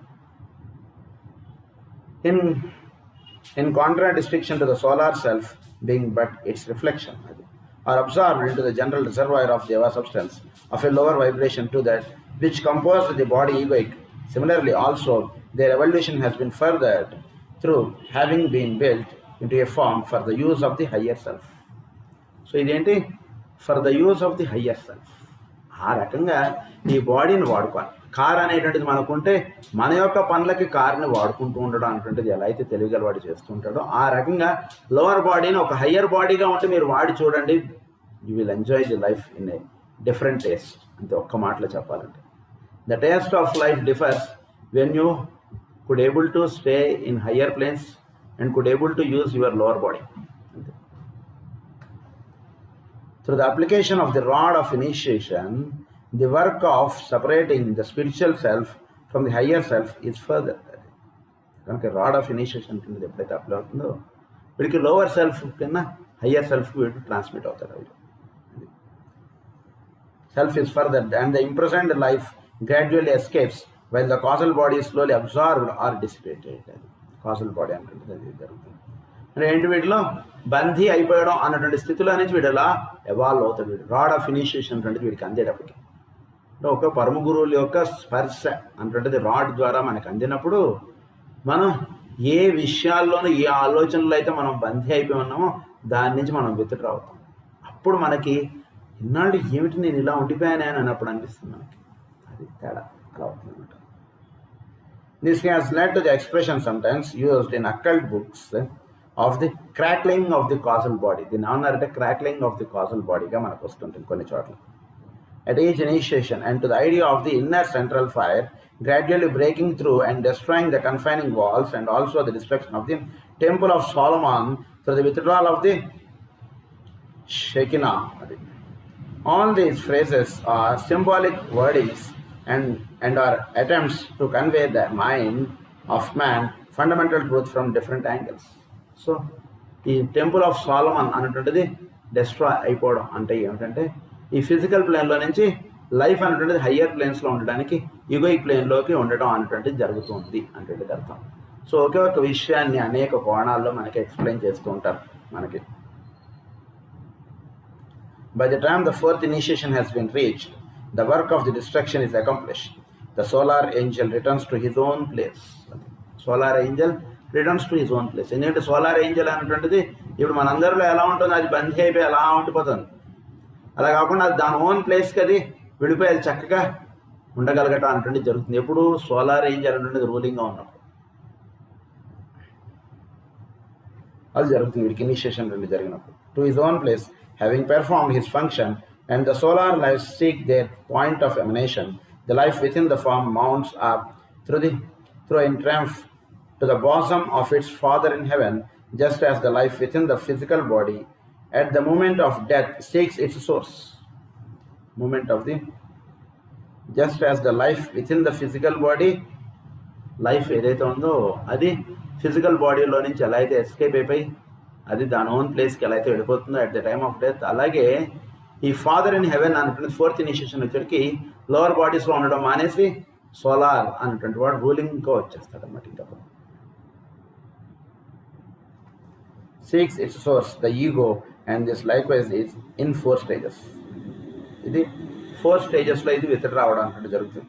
A: In contradistinction to the solar self being but its reflection అది are absorbed into the general reservoir of deva substance of a lower vibration to that which compose the body egoic. Similarly also their evolution has been furthered through having been built into a form for the use of the higher self. So ఇదేంటి, for the use of the higher self. ఆ రకంగా ఈ బాడీని వాడుకోవాలి. Car అనేటువంటిది మనకుంటే మన యొక్క పనులకి కార్ని వాడుకుంటూ ఉండడం అనేటువంటిది ఎలా అయితే తెలివిగలవాడు చేస్తుంటాడో ఆ రకంగా లోవర్ బాడీని ఒక హయ్యర్ బాడీగా ఉంటే మీరు వాడి చూడండి, you will enjoy the life in a different taste. అంతే ఒక్క మాటలో చెప్పాలంటే the taste of life differs when you could able to stay in higher planes and could able to use your lower body. Through the application of the rod of initiation, the work of separating the spiritual self from the higher self is further. కనుక rod of initiation కింద ఎప్పుడైతే apply అవుతుందో వీడికి lower self కన్నా higher సెల్ఫ్కి వీడు transmit అవుతారు. వీడు self is further and the imprisoned life gradually escapes while the causal body slowly absorbed or dissipated. అది కాజల్ బాడీ అంటే అది జరుగుతుంది. అంటే ఏంటి, వీటిలో బందీ అయిపోయడం అన్నటువంటి స్థితిలో నుంచి వీడు ఎలా ఎవాల్వ్ అవుతాడు. వీడు రాడ్ ఆఫ్ ఇనిషియేషన్ అటువంటిది వీడికి అందేటప్పటికి అంటే ఒక పరమ గురువుల యొక్క స్పర్శ అటువంటిది రాడ్ ద్వారా మనకు అందినప్పుడు మనం ఏ విషయాల్లోనూ ఏ ఆలోచనలు అయితే మనం బందీ అయిపోయి ఉన్నామో దాని నుంచి మనం విత్డ్రా అవుతాం. అప్పుడు మనకి ఇన్నాళ్ళు ఏమిటి నేను ఇలా ఉండిపోయానే అని అన్నప్పుడు అనిపిస్తుంది మనకి. అది తేడా అలా అవుతుంది అనమాట. This has led to the expression sometimes used in occult books of the crackling of the causal body. దీని ఏమన్నారంటే crackling of the causal bodyగా మనకు వస్తుంటుంది కొన్ని చోట్ల. At each initiation, and to the idea of the inner central fire gradually breaking through and destroying the confining walls, and also the destruction of the temple of Solomon through the withdrawal of the Shekinah. All these phrases are symbolic wordings and are attempts to convey the mind of man fundamental truth from different angles. So, ఈ temple of Solomon అనేటువంటిది destroy అయిపోవడం అంటే ఏమిటంటే ఈ physical ప్లేన్లో నుంచి life అనేటువంటిది higher ప్లేన్స్లో ఉండడానికి ఈగోయిక్ ప్లేన్లోకి ఉండడం అనేటువంటిది జరుగుతుంది అనేటువంటిది అర్థం. సో ఒకే ఒక విషయాన్ని అనేక కోణాల్లో మనకి ఎక్స్ప్లెయిన్ చేస్తూ ఉంటారు మనకి. By the time the fourth initiation has been reached, the work of the destruction is accomplished. The solar angel returns to his own place. Solar angel returns to his own place. ఎందుకంటే solar Angel అనేటువంటిది ఇప్పుడు మనందరిలో ఎలా ఉంటుంది, అది బందీ అయిపోయి అలా ఉండిపోతుంది. అలా కాకుండా అది దాని ఓన్ ప్లేస్కి అది విడిపోయి అది చక్కగా ఉండగలగటం అనేటువంటిది జరుగుతుంది. ఎప్పుడు సోలార్ ఏంజల్ అనేటువంటిది రూలింగ్గా ఉన్నప్పుడు అది జరుగుతుంది. వీడికి ఇనిషియేషన్ రెండు జరిగినప్పుడు. To his own place, having performed his function, and the solar life seek their point of emanation, the life within the form mounts up through in triumph to the bosom of its Father in heaven, just as the life within the physical body at the moment of death seeks its source. Just as the life within the physical body, life ఏదైతే ఉందో అది physical బాడీలో నుంచి ఎలా అయితే escape అయిపోయి అది దాని ఓన్ ప్లేస్కి ఎలా అయితే వెళ్ళిపోతుందో at the time of death, అలాగే ఈ ఫాదర్ ఇన్ హెవెన్ అనేటువంటి ఫోర్త్ ఇనిషియేషన్ వచ్చరికి లోవర్ బాడీస్లో ఉండడం మానేసి సోలార్ అనేటువంటి వాడు రూలింగ్గా వచ్చేస్తాడు అన్నమాట. ఇంకా seeks its source, the ego, and this likewise is in 4 stages. ఇది 4 స్టేజెస్లో ఇది విత్డ్రా అవడం అంటే జరుగుతుంది.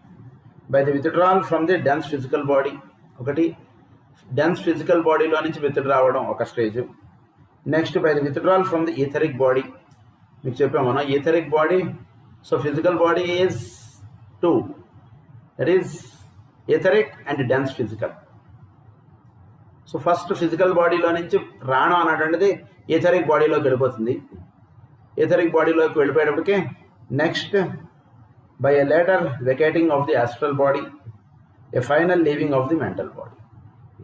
A: By the withdrawal from the dense physical body, ఒకటి డెన్స్ ఫిజికల్ బాడీలో నుంచి విత్డ్రా అవడం ఒక stage. Next by the withdrawal from the etheric body, మీకు చెప్పాము మనం etheric body. So physical body is 2, that is etheric and dense physical. So first physical బాడీలో నుంచి ప్రాణం అనేటువంటిది ఈథరిక్ బాడీలోకి వెళ్ళిపోతుంది. ఈథరిక్ బాడీలోకి వెళ్ళిపోయేటప్పటికి next by a later vacating of the astral body, a final leaving of the mental body,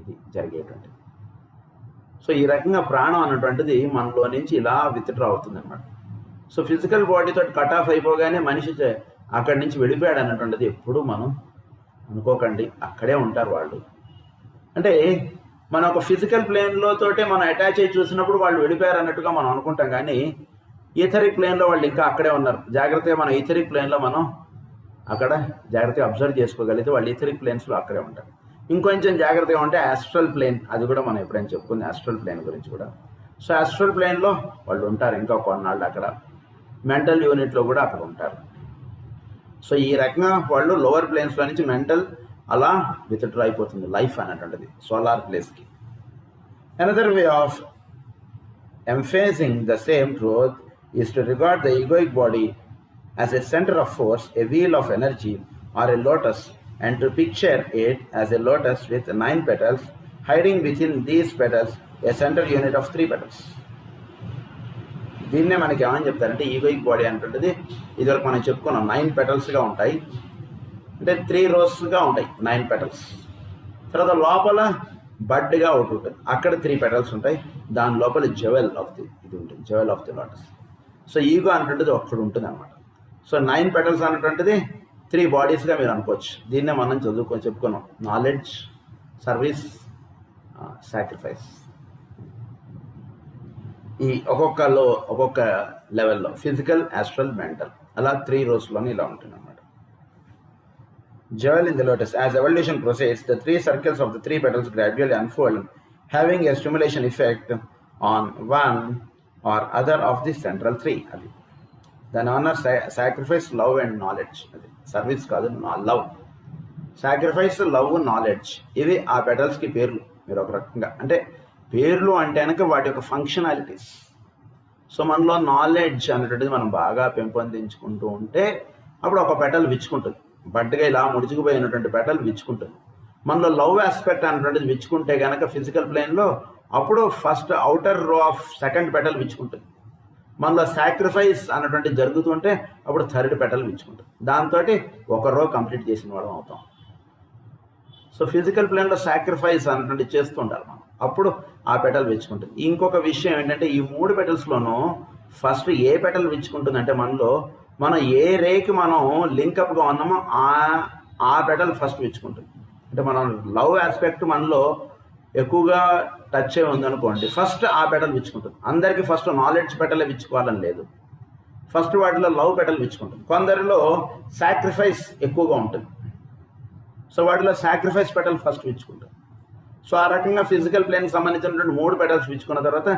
A: ఇది జరిగేటువంటిది. So ఈ రకంగా ప్రాణం అనేటువంటిది మనలో నుంచి ఇలా విత్డ్రా అవుతుంది అన్నమాట. సో ఫిజికల్ బాడీతో కట్ ఆఫ్ అయిపోగానే మనిషి అక్కడి నుంచి వెళ్ళిపోయాడు అన్నటువంటిది ఎప్పుడు మనం అనుకోకండి, అక్కడే ఉంటారు వాళ్ళు. అంటే మనం ఒక ఫిజికల్ ప్లేన్లో తోటే మనం అటాచ్ అయ్యి చూసినప్పుడు వాళ్ళు వెళ్ళిపోయారు అన్నట్టుగా మనం అనుకుంటాం, కానీ ఈథరిక్ ప్లేన్లో వాళ్ళు ఇంకా అక్కడే ఉన్నారు. జాగ్రత్తగా మనం ఈథరిక్ ప్లేన్లో మనం అక్కడ జాగ్రత్తగా అబ్జర్వ్ చేసుకోగలిగితే వాళ్ళు ఈథరిక్ ప్లేన్స్లో అక్కడే ఉంటారు. ఇంకొంచెం జాగ్రత్తగా ఉంటే ఆస్ట్రల్ ప్లేన్, అది కూడా మనం ఎప్పుడైనా చెప్పుకుంది ఆస్ట్రల్ ప్లేన్ గురించి కూడా. సో ఆస్ట్రల్ ప్లేన్లో వాళ్ళు ఉంటారు ఇంకా కొన్నాళ్ళు, అక్కడ మెంటల్ యూనిట్లో కూడా అక్కడ ఉంటారు. సో ఈ రకంగా వాళ్ళు లోవర్ ప్లేన్స్లో నుంచి మెంటల్ అలా విత్డ్రా అయిపోతుంది లైఫ్ అనేటువంటిది సోలార్ ప్లేస్కి. Another way of emphasising the same truth is to regard the egoic body as a centre of force, a wheel of energy or a lotus, and to picture it as a lotus with 9 petals, hiding within these petals a center unit of 3 petals. దీన్నే మనకి ఏమని చెప్తారంటే egoic body అంటుంటుంది. ఇదివరకు మనం చెప్పుకున్నాం 9 పెటల్స్గా ఉంటాయి, అంటే 3 రోస్గా ఉంటాయి 9 పెటల్స్. తర్వాత లోపల బడ్గా ఒకటి ఉంటుంది, అక్కడ 3 పెటల్స్ ఉంటాయి, దాని లోపల జెవెల్ ఆఫ్ ది ఇది ఉంటుంది, jewel of the lotus. So ego అనేటువంటిది ఒక్కడు ఉంటుంది అనమాట. సో 9 పెటల్స్ అనేటువంటిది 3 బాడీస్గా మీరు అనుకోవచ్చు. దీన్నే మనం చెప్పుకున్నాం నాలెడ్జ్, సర్వీస్, సాక్రిఫైస్. ఈ ఒక్కొక్క లెవెల్లో ఫిజికల్, ఆస్ట్రల్, మెంటల్ అలా 3 రోస్లోనే ఇలా ఉంటుంది అన్నమాట. Jewel in the lotus. As evolution proceeds, the 3 circles of the 3 petals gradually unfold, having a stimulation effect on one or other of the central 3. అది దాని honour sacrifice, love and knowledge. అది service కాదు, love. Sacrifice, love, knowledge ఇవి ఆ పెటల్స్కి పేర్లు. మీరు ఒక రకంగా అంటే పేర్లు అంటే కనుక వాటి యొక్క ఫంక్షనాలిటీస్. సో మనలో నాలెడ్జ్ అనేటువంటిది మనం బాగా పెంపొందించుకుంటూ ఉంటే అప్పుడు ఒక పెటల్ విచ్చుకుంటుంది, బడ్డగా ఇలా ముడుచుకుపోయినటువంటి పెటల్ విచ్చుకుంటుంది. మనలో లవ్ ఆస్పెక్ట్ అనేటువంటిది విచ్చుకుంటే కనుక ఫిజికల్ ప్లేన్లో అప్పుడు ఫస్ట్ అవుటర్ రో ఆఫ్ సెకండ్ పెటల్ విచ్చుకుంటుంది. మనలో సాక్రిఫైస్ అన్నటువంటి జరుగుతుంటే అప్పుడు థర్డ్ పెటల్ విచ్చుకుంటుంది. దాంతో ఒక రో కంప్లీట్ చేసిన వాళ్ళం అవుతాం. సో ఫిజికల్ ప్లేన్లో సాక్రిఫైస్ అన్నటువంటి చేస్తూ ఉండాలి మనం, అప్పుడు ఆ పెటల్ విచ్చుకుంటుంది. ఇంకొక విషయం ఏంటంటే ఈ 3 పెటల్స్లోనూ ఫస్ట్ ఏ పెటల్ విచ్చుకుంటుంది అంటే మనలో మనం ఏ రేకి మనం లింకప్గా ఉన్నామో ఆ పెటల్ ఫస్ట్ విచ్చుకుంటుంది. అంటే మనం లవ్ ఆస్పెక్ట్ మనలో ఎక్కువగా టచ్ అయి ఉందనుకోండి, ఫస్ట్ ఆ పెటల్ విచ్చుకుంటుంది. అందరికీ ఫస్ట్ నాలెడ్జ్ పెటలే విచ్చుకోవాలని లేదు, ఫస్ట్ వాటిలో లవ్ పెటల్ విచ్చుకుంటుంది. కొందరిలో సాక్రిఫైస్ ఎక్కువగా ఉంటుంది, సో వాటిలో సాక్రిఫైస్ పెటల్ ఫస్ట్ విచ్చుకుంటుంది. సో ఆ రకంగా ఫిజికల్ ప్లేన్కి సంబంధించినటువంటి 3 పెటల్స్ విచ్చుకున్న తర్వాత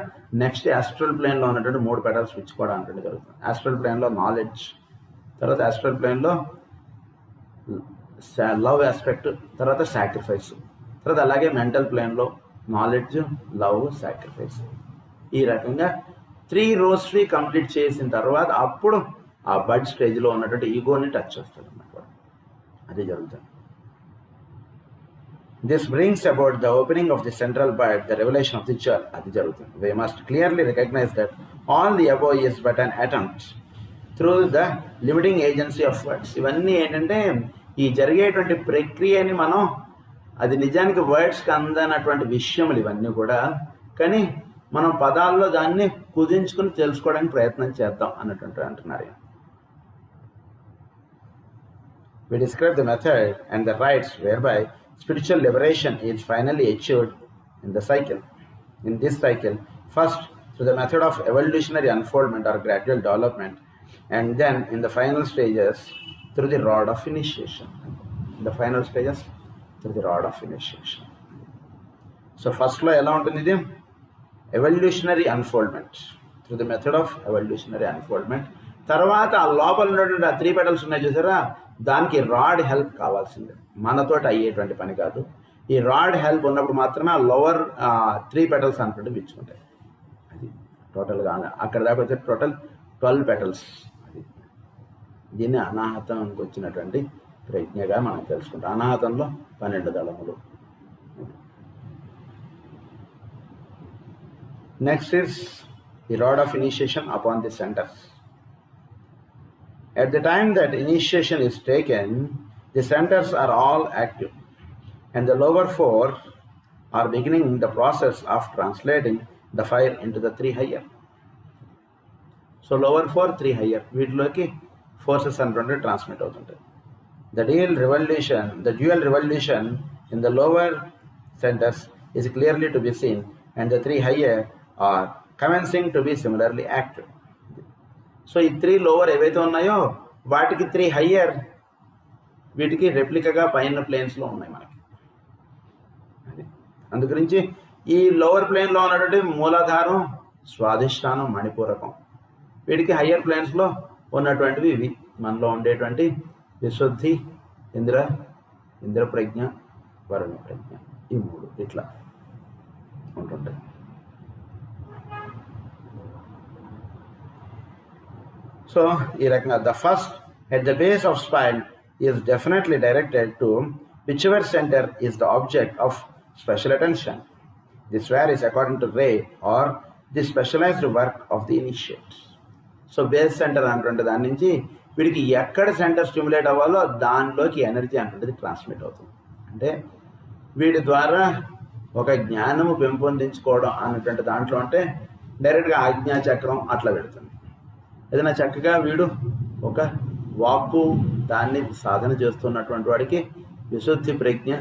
A: నెక్స్ట్ ఆస్ట్రల్ ప్లేన్లో ఉన్నటువంటి 3 పెటల్స్ విచ్చుకోవడం అంటే జరుగుతుంది. ఆస్ట్రల్ ప్లేన్లో నాలెడ్జ్, తర్వాత ఆస్ట్రల్ ప్లేన్లో లవ్ ఆస్పెక్ట్, తర్వాత సాక్రిఫైస్, తర్వాత అలాగే మెంటల్ ప్లేన్లో నాలెడ్జ్, లవ్, సాక్రిఫైస్. ఈ రకంగా 3 rows కంప్లీట్ చేసిన తర్వాత అప్పుడు ఆ బడ్ స్టేజ్లో ఉన్నటువంటి ఈగోని టచ్ చేస్తాడు అన్నమాట. అది జరుగుతుంది. This brings about the opening of the central bud, the revelation of the jewel. అది జరుగుతుంది. We must clearly recognize that all the above is but an attempt through the limiting agency of words. ఇవన్నీ ఏంటంటే ఈ జరిగేటువంటి ప్రక్రియని మనం, అది నిజానికి వర్డ్స్కి అందనటువంటి విషయములు ఇవన్నీ కూడా, కానీ మనం పదాల్లో దాన్ని కుదించుకుని తెలుసుకోవడానికి ప్రయత్నం చేద్దాం అన్నటువంటి అంటున్నారు. We describe the method and the rites whereby spiritual liberation is finally achieved in the cycle. In this cycle, first through the method of evolutionary unfoldment or gradual development, and then in the final stages through the rod of initiation. In the final stages through the rod of initiation. So first lo ela untundi idi evolutionary unfoldment, through the method of evolutionary unfoldment. తర్వాత ఆ లోపల ఉన్నటువంటి ఆ 3 petals ఉన్నాయి చూసారా, దానికి rod help కావాల్సిందే, మనతోటి అయ్యేటువంటి పని కాదు. ఈ రాడ్ హెల్ప్ ఉన్నప్పుడు మాత్రమే ఆ లోవర్ 3 petals అనుకుంటే విచ్చుకుంటాయి. అది టోటల్గా అక్కడ దాకా వచ్చే టోటల్ 12 petals. అది దీన్ని అనాహతానికి వచ్చినటువంటి ప్రజ్ఞగా మనం తెలుసుకుంటాం. అనాహతంలో 12 దళములు. Next is the rod of initiation upon the centres. At the time that initiation is taken, the centers are all active, and the lower 4 are beginning the process of translating the fire into the 3 higher. So lower 4, 3 higher. వీటిలోకి forces అంటే transmit అవుతుంటాయి. The dual revolution in the lower centers is clearly to be seen, and the 3 higher are commencing to be similarly active. So ఈ 3 lower ఏవైతే ఉన్నాయో వాటికి 3 higher, వీటికి రెప్లికగా పైన ప్లేన్స్లో ఉన్నాయి మనకి. అందుగురించి ఈ లోవర్ ప్లేన్లో ఉన్నటువంటి మూలాధారం, స్వాధిష్టానం, మణిపూరకం, వీటికి హయ్యర్ ప్లేన్స్లో ఉన్నటువంటివి ఇవి మనలో ఉండేటువంటి విశుద్ధి, ఇంద్ర ప్రజ్ఞ, వరుణ ప్రజ్ఞ, ఈ 3 ఇట్లా ఉంటుంటాయి. సో ఈ రకంగా the first at the base of spine is definitely directed to whichever centre is the object of special attention. This varies according to ray or the specialised work of the initiates. So base centre అంటుంటే దాని నుంచి వీడికి ఎక్కడ centre stimulate అవ్వాలో దానిలోకి energy అంటుంటుంది transmit అవుతుంది. అంటే వీడి ద్వారా ఒక జ్ఞానము పెంపొందించుకోవడం అన్నటువంటి దాంట్లో అంటే డైరెక్ట్గా ఆజ్ఞాచక్రం అట్లా పెడుతుంది. ఏదైనా చక్కగా వీడు ఒక వాక్కు దాన్ని సాధన చేస్తున్నటువంటి వాడికి విశుద్ధి ప్రజ్ఞ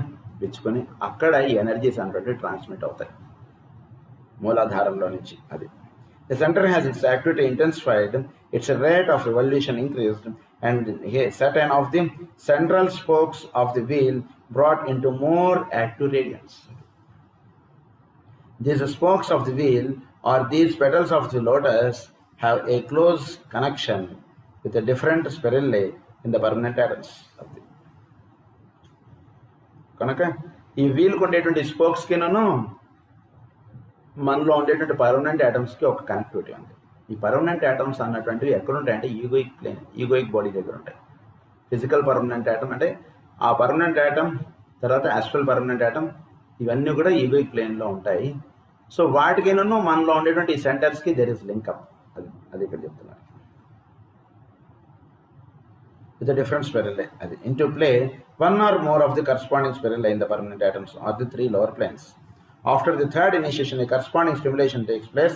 A: విచ్చుకొని అక్కడ ఈ ఎనర్జీస్ అనేటువంటి ట్రాన్స్మిట్ అవుతాయి మూలాధారంలో నుంచి. అది the centre has its activity intensified, it's rate of revolution increased, and certain of the central spokes of the wheel brought into more active radiance. These spokes of the wheel or these petals of the lotus have a close connection with a different spiralee in the permanent atoms of the. కనుక ఈ వీల్కి ఉండేటువంటి స్పోక్స్కి మనలో ఉండేటువంటి permanent యాటమ్స్కి ఒక connectivity ఉంది. ఈ permanent atoms అన్నటువంటివి ఎక్కడ ఉంటాయంటే ఈగోయిక్ ప్లేన్, ఈగోయిక్ బాడీ దగ్గర ఉంటాయి. ఫిజికల్ పర్మనెంట్ యాటమ్ అంటే ఆ పర్మనెంట్ యాటమ్, తర్వాత ఆస్ట్రల్ పర్మనెంట్ యాటమ్, ఇవన్నీ కూడా ఈగోయిక్ ప్లేన్లో ఉంటాయి. సో వాటికిను మనలో ఉండేటువంటి ఈ సెంటర్స్కి దెర్ ఇస్ లింకప్. అది ఇక్కడ చెప్తున్నారు. with a different spiralia into play one or more of the corresponding spiralia in the permanent atoms or the three lower planes. After the third initiation, a corresponding stimulation takes place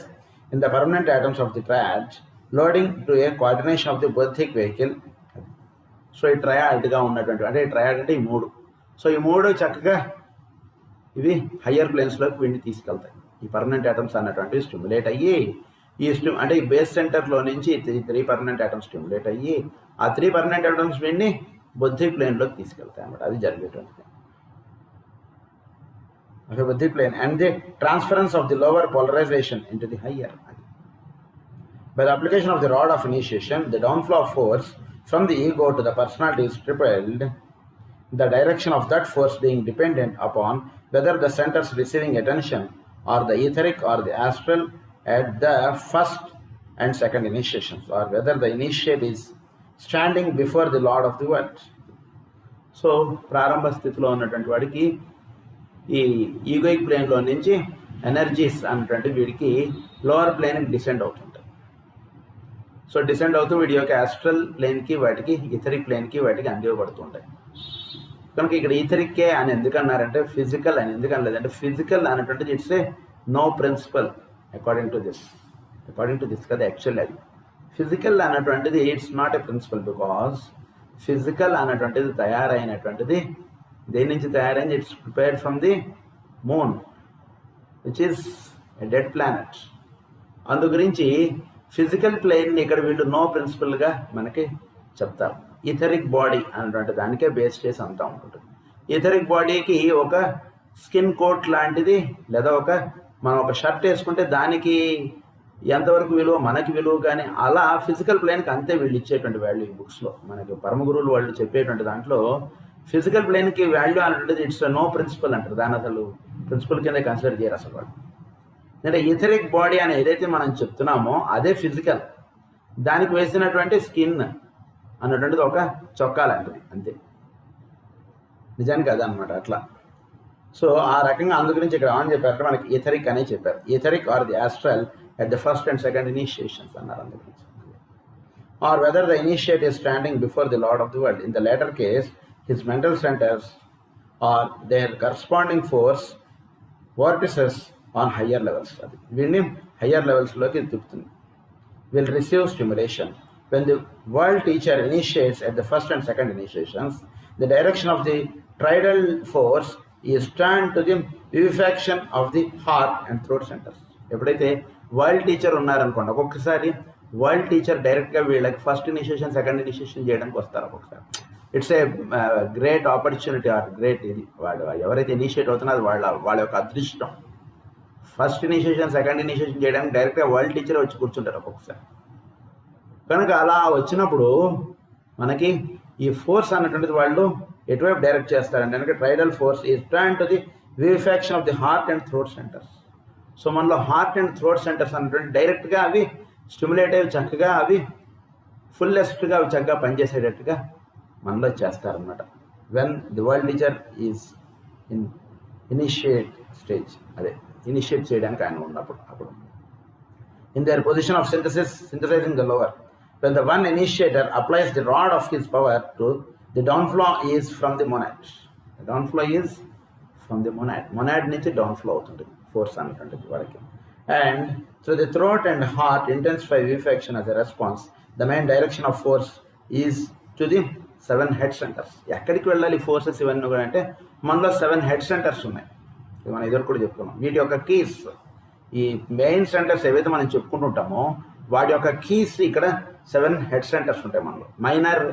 A: in the permanent atoms of the triad, loading to a coordination of the Bothic vehicle. So ఈ ట్రయాడ్గా ఉన్నటువంటి అంటే triad అంటే ఈ మూడు. So ఈ మూడు చక్కగా ఇవి హయ్యర్ ప్లేన్స్లోకి వీడిని తీసుకెళ్తాయి. ఈ పర్మనెంట్ ఐటమ్స్ అన్నటువంటివి స్టిమ్యులేట్ అయ్యి అంటే ఈ బేస్ సెంటర్లో నుంచి 3 పర్మనెంట్ ఐటమ్స్ స్టిమ్యులేట్ అయ్యి ఆ 3 పర్మనెంట్ ఐటమ్స్ వీడిని బొద్ధిక్ ప్లేన్లోకి తీసుకెళ్తాయి అన్నమాట. అది జరిగేటువంటిది. Okay, Bothic plane and the transference of the lower polarization into the higher. By the application of the rod of initiation, the downflow of force from the ego to the personality is tripled, the direction of that force being dependent upon whether the centers receiving attention are the etheric or the astral at the first and second initiations, or whether the initiate is standing before the Lord of the world. So, ప్రారంభ స్థితిలో ఉన్నటువంటి వాడికి ఈ egoic ప్లేన్లో నుంచి energies అన్నటువంటి వీడికి lower ప్లేన్కి descend అవుతుంటాయి. సో డిసెండ్ అవుతూ వీడి యొక్క ఆస్ట్రల్ ప్లేన్కి వాటికి ఇథరిక్ ప్లేన్కి వాటికి అందివ్వబడుతుంటాయి. కనుక ఇక్కడ ఈథరిక్కే అని ఎందుకు అన్నారంటే ఫిజికల్ అని ఎందుకు అనలేదంటే ఫిజికల్ అనేటువంటిది it's a no principle according to this కదా. యాక్చువల్లీ అది ఫిజికల్ అనేటువంటిది it's not a principle, because physical అనేటువంటిది తయారైనటువంటిది దేని నుంచి తయారైంది? It's prepared from the moon which is a dead planet. అందు గురించి ఫిజికల్ ప్లేన్ని ఇక్కడ వీళ్ళు నో ప్రిన్సిపల్గా మనకి చెప్తారు. ఈథరిక్ బాడీ అనేటువంటి దానికే బేస్ చేసి అంతా ఉంటుంది. ఈథరిక్ బాడీకి ఒక స్కిన్ కోట్ లాంటిది లేదా మనం ఒక షర్ట్ వేసుకుంటే దానికి ఎంతవరకు విలువ మనకి విలువ కానీ అలా ఫిజికల్ ప్లేన్కి అంతే వీళ్ళు ఇచ్చేటువంటి వాల్యూ. ఈ బుక్స్లో మనకి పరమగురువులు వాళ్ళు చెప్పేటువంటి దాంట్లో ఫిజికల్ ప్లేన్కి వాల్యూ అనేటువంటిది ఇట్స్ నో ప్రిన్సిపల్ అంటారు. దాని అసలు ప్రిన్సిపల్ కింద కన్సిడర్ చేయరు అసలు వాళ్ళు. అంటే ఈథరిక్ బాడీ అని ఏదైతే మనం చెప్తున్నామో అదే ఫిజికల్. దానికి వేసినటువంటి స్కిన్ అన్నటువంటిది ఒక చొక్కా లాంటిది అంతే. నిజానికి అదనమాట అట్లా. సో ఆ రకంగా అందు గురించి ఇక్కడ ఏమని చెప్పారంటే మనకి ఈథరిక్ అనే చెప్పారు. Etheric or the astral at the first and second initiations అన్నారు అందు గురించి. Or whether the initiate is standing before the Lord of the world. In the latter case, his mental centers or their corresponding force vortices on higher levels. వీడిని higher levels లోకి తిప్పుతుంది. Will receive stimulation. When the world teacher initiates at the first and second initiations, the direction of the tridal force is turned to the vivifaction of the heart and throat centers. ఎప్పుడైతే world teacher ఉన్నారనుకోండి, ఒక్కొక్కసారి world teacher డైరెక్ట్గా వీళ్ళకి first initiation second initiation చేయడానికి వస్తారు ఒక్కొక్కసారి. It's a great opportunity or great ఇది. వాళ్ళు ఎవరైతే ఇనిషియేట్ అవుతున్నారో అది వాళ్ళ యొక్క అదృష్టం. ఫస్ట్ ఇనిషియేషన్ సెకండ్ ఇనిషియేషన్ చేయడానికి డైరెక్ట్గా వరల్డ్ టీచర్ వచ్చి కూర్చుంటారు ఒక్కొక్కసారి. కనుక అలా వచ్చినప్పుడు మనకి ఈ ఫోర్స్ అన్నటువంటిది వాళ్ళు ఎటువైపు డైరెక్ట్ చేస్తారంటే కనుక triadal force is turn to the vivification of the heart and throat centres. So మనలో హార్ట్ అండ్ థ్రోట్ సెంటర్స్ అన్నటువంటి డైరెక్ట్గా అవి స్టిమ్యులేట్ అయ్యి చక్కగా అవి ఫుల్లెస్ట్గా అవి చక్కగా పనిచేసేటట్టుగా మనలో చేస్తారనమాట. When the world teacher is in initiate stage, అదే ఇనిషియేట్ చేయడానికి ఆయన ఉన్నప్పుడు అప్పుడు in their position of synthesizing the lower. When the one initiator applies the rod of his power to the downflow is from the monad. The downflow is from the monad. Monad నుంచి downflow అవుతుంది force అన్నటువంటి వాడికి. And through the throat and heart intensify vivifaction as a response. The main direction of force is to the 7 head centers. ఎక్కడికి వెళ్ళాలి forces ఇవన్నీ కూడా అంటే మనలో 7 హెడ్ సెంటర్స్ ఉన్నాయి. మనం ఎదురు కూడా చెప్పుకున్నాం. వీటి యొక్క కీస్, ఈ మెయిన్ సెంటర్స్ ఏవైతే మనం చెప్పుకుంటుంటామో వాటి యొక్క కీస్ ఇక్కడ 7 హెడ్ సెంటర్స్ ఉంటాయి మనలో. మైనర్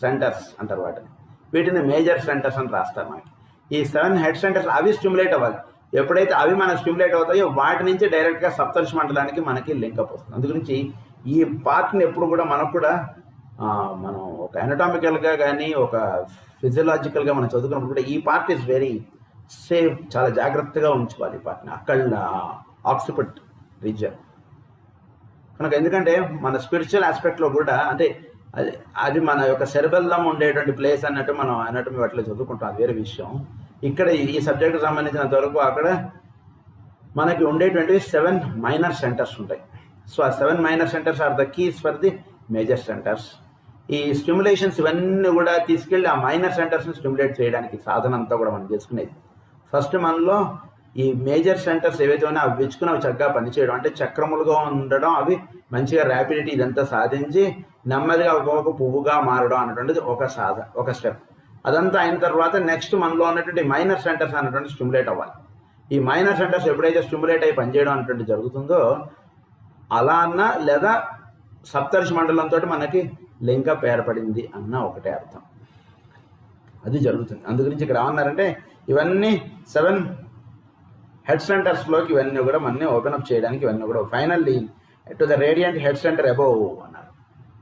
A: సెంటర్స్ అంటారు వాటిని. వీటిని మేజర్ సెంటర్స్ అని రాస్తారు మనకి. ఈ 7 హెడ్ సెంటర్స్ అవి స్టిమ్యులేట్ అవ్వాలి. ఎప్పుడైతే అవి మనకు స్టిమ్యులేట్ అవుతాయో వాటి నుంచి డైరెక్ట్గా సప్తర్షి మండలానికి మనకి లింకప్ వస్తుంది. అందుగురించి ఈ పార్ట్ని ఎప్పుడు కూడా మనకు కూడా మనం ఒక ఎనటామికల్గా కానీ ఒక ఫిజియలాజికల్గా మనం చదువుకున్నప్పుడు కూడా ఈ పార్ట్ ఈజ్ వెరీ సేఫ్, చాలా జాగ్రత్తగా ఉంచుకోవాలి ఈ పార్ట్ని. అక్కడ ఆక్సిపిట్ రీజియన్ కనుక, ఎందుకంటే మన స్పిరిచువల్ ఆస్పెక్ట్లో కూడా అంటే అది మన యొక్క సెరెబెల్లం ఉండేటువంటి ప్లేస్ అన్నట్టు మనం అన్నట్టు వాటిలో చదువుకుంటాం, అది వేరే విషయం. ఇక్కడ ఈ సబ్జెక్టుకు సంబంధించినంత వరకు అక్కడ మనకి ఉండేటువంటి 7 మైనర్ సెంటర్స్ ఉంటాయి. సో ఆ 7 minor centres are the keys for the major centres. ఈ స్టిమ్యులేషన్స్ ఇవన్నీ కూడా తీసుకెళ్ళి ఆ మైనర్ సెంటర్స్ని స్టిమ్యులేట్ చేయడానికి సాధన అంతా కూడా మనం చేసుకునేది. ఫస్ట్ మనలో ఈ మేజర్ సెంటర్స్ ఏవైతే ఉన్నాయో అవి విచ్చుకుని అవి చక్కగా పనిచేయడం, అంటే చక్రములుగా ఉండడం, అవి మంచిగా ర్యాపిడిటీ ఇదంతా సాధించి నెమ్మదిగా ఒక్కొక్క పువ్వుగా మారడం అనేటువంటిది ఒక స్టెప్. అదంతా అయిన తర్వాత నెక్స్ట్ మనలో ఉన్నటువంటి మైనర్ సెంటర్స్ అనేటువంటి స్టిమ్యులేట్ అవ్వాలి. ఈ మైనర్ సెంటర్స్ ఎప్పుడైతే స్టిమ్యులేట్ అయ్యి పనిచేయడం అనేటువంటి జరుగుతుందో అలా అన్నా లేదా సప్తర్షి మండలంతో మనకి లింకప్ ఏర్పడింది అన్న ఒకటే అర్థం. అది జరుగుతుంది. అందు గురించి ఇక్కడ ఏమన్నారంటే ఇవన్నీ 7 హెడ్ సెంటర్స్లోకి ఇవన్నీ కూడా మనని ఓపెన్ అప్ చేయడానికి ఇవన్నీ కూడా finally to the radiant head center above అన్నారు.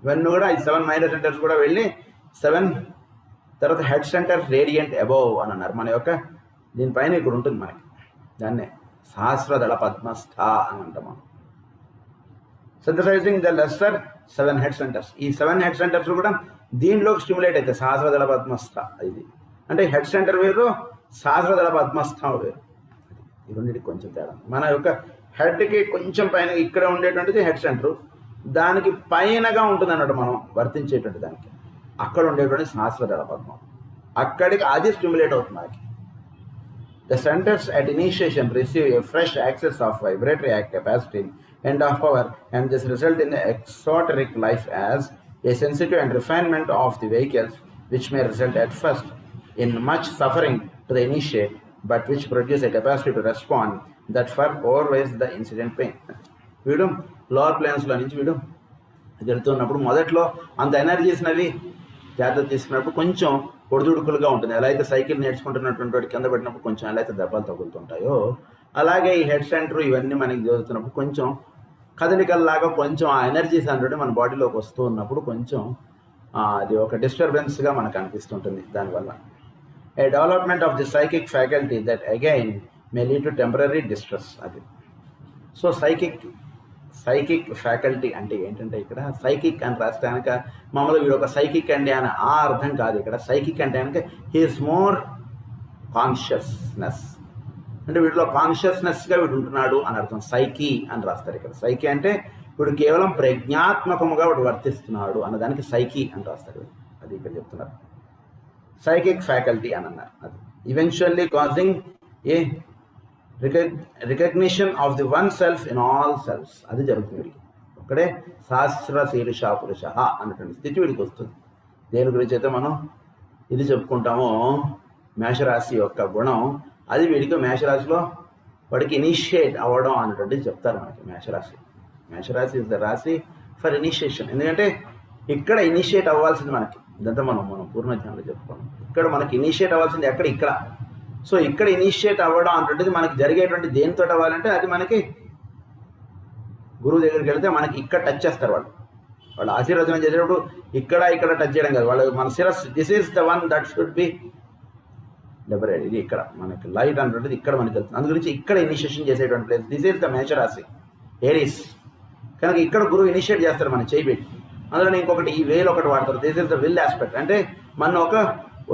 A: ఇవన్నీ కూడా ఈ 7 మైనర్ సెంటర్స్ కూడా వెళ్ళి 7 తర్వాత హెడ్ సెంటర్ రేడియంట్ అబోవ్ అని అన్నారు. మన యొక్క దీనిపైన ఇక్కడ ఉంటుంది మనకి, దాన్నే సహస్రదళ పద్మస్థ అని అంటాం మనం. Synthesising the lesser 7 head centres. ఈ 7 హెడ్ సెంటర్స్ కూడా దీనిలోకి స్టిమ్యులేట్ అయితే సహస్రదళ పద్మస్థ ఇది అంటే హెడ్ సెంటర్ వేరు, సహస్రదళ పద్మస్థ వేరు. ఈ రెండింటికి కొంచెం తేడా. మన యొక్క హెడ్కి కొంచెం పైన ఇక్కడ ఉండేటువంటిది హెడ్ సెంటర్, దానికి పైనగా ఉంటుంది అన్నట్టు మనం వర్తించేటువంటి దానికి అక్కడ ఉండేటువంటి సహస్రదళ పద్మం, అక్కడికి అది స్టిమ్యులేట్ అవుతుంది మనకి. The centers at initiation receive a fresh access of vibratory capacity and of power, and this result in the exoteric life as a sensitive and refinement of the vehicles, which may result at first in much suffering to the initiate, but which produce a capacity to respond that far overweighs the incident pain. వీడు lower ప్లేన్స్లో నుంచి వీడు జరుగుతున్నప్పుడు మొదట్లో అంత ఎనర్జీస్నవి జాగ్రత్త తీసుకున్నప్పుడు కొంచెం ఒడిదుడుకులుగా ఉంటుంది. ఎలా అయితే సైకిల్ నేర్చుకుంటున్నటువంటి వాడు కింద పడినప్పుడు కొంచెం ఎలా అయితే దెబ్బలు తగులుతుంటాయో అలాగే ఈ హెడ్ సెంటర్ ఇవన్నీ మనకి జరుగుతున్నప్పుడు కొంచెం కదలికల్లాగా కొంచెం ఆ ఎనర్జీస్ అంటే మన బాడీలోకి వస్తూ ఉన్నప్పుడు కొంచెం అది ఒక డిస్టర్బెన్స్గా మనకు అనిపిస్తుంటుంది. దానివల్ల a development of the psychic faculty that again may lead to temporary distress. అది సో సైకిక్ ఫ్యాకల్టీ అంటే ఏంటంటే ఇక్కడ సైకిక్ అని రాస్తే కనుక మామూలుగా వీడు ఒక సైకిక్ అండి అని ఆ అర్థం కాదు. ఇక్కడ సైకిక్ అంటే కనుక హీఈస్ మోర్ కాన్షియస్నెస్, అంటే వీటిలో కాన్షియస్నెస్గా వీడు ఉంటున్నాడు అని అర్థం. సైకి అని రాస్తారు ఇక్కడ. సైకి అంటే వీడు కేవలం ప్రజ్ఞాత్మకముగా వీడు వర్తిస్తున్నాడు అన్నదానికి సైకి అని రాస్తారు. అది ఇక్కడ చెప్తున్నారు. సైకిక్ ఫ్యాకల్టీ అని అన్నారు. అది eventually causing a recognition of the one self in all selfs. అది జరుగుతుంది. ఒక్కడే సహస్ర శీర్ష పురుష అన్నటువంటి స్థితి వీడికి వస్తుంది. దేని గురించి అయితే మనం ఇది చెప్పుకుంటామో మేషరాశి యొక్క గుణం, అది వీడికి మేషరాశిలో వాడికి ఇనిషియేట్ అవ్వడం అన్నటువంటిది చెప్తారు మనకి. మేషరాశి ఇస్ ద రాశి ఫర్ ఇనిషియేషన్. ఎందుకంటే ఇక్కడ ఇనిషియేట్ అవ్వాల్సింది మనకి, ఇదంతా మనం పూర్ణజ్ఞానంలో చెప్పుకోవాలి. ఇక్కడ మనకి ఇనిషియేట్ అవ్వాల్సింది ఇక్కడ. సో ఇక్కడ ఇనిషియేట్ అవ్వడం అంటుంటుంది మనకి జరిగేటువంటి దేనితో అవ్వాలంటే అది మనకి గురువు దగ్గరికి వెళ్తే మనకి ఇక్కడ టచ్ చేస్తారు. వాళ్ళు ఆశీర్వచనం చేసేటప్పుడు ఇక్కడ టచ్ చేయడం కాదు. వాళ్ళు మన శిరస్ this is the one that should be liberate. ఇది ఇక్కడ మనకి లైట్ అంటుంటుంది ఇక్కడ మనకి వెళ్తుంది. అందు గురించి ఇక్కడ ఇనిషియేషన్ చేసేటువంటి ప్లేస్ దిస్ ఈస్ ద మేషరాశి ఏరీస్. కనుక ఇక్కడ గురువు ఇనిషియేట్ చేస్తారు మన చేయి పెట్టి. అందులో ఇంకొకటి ఈ వేలు ఒకటి వాడతారు. This is the will aspect. అంటే మన ఒక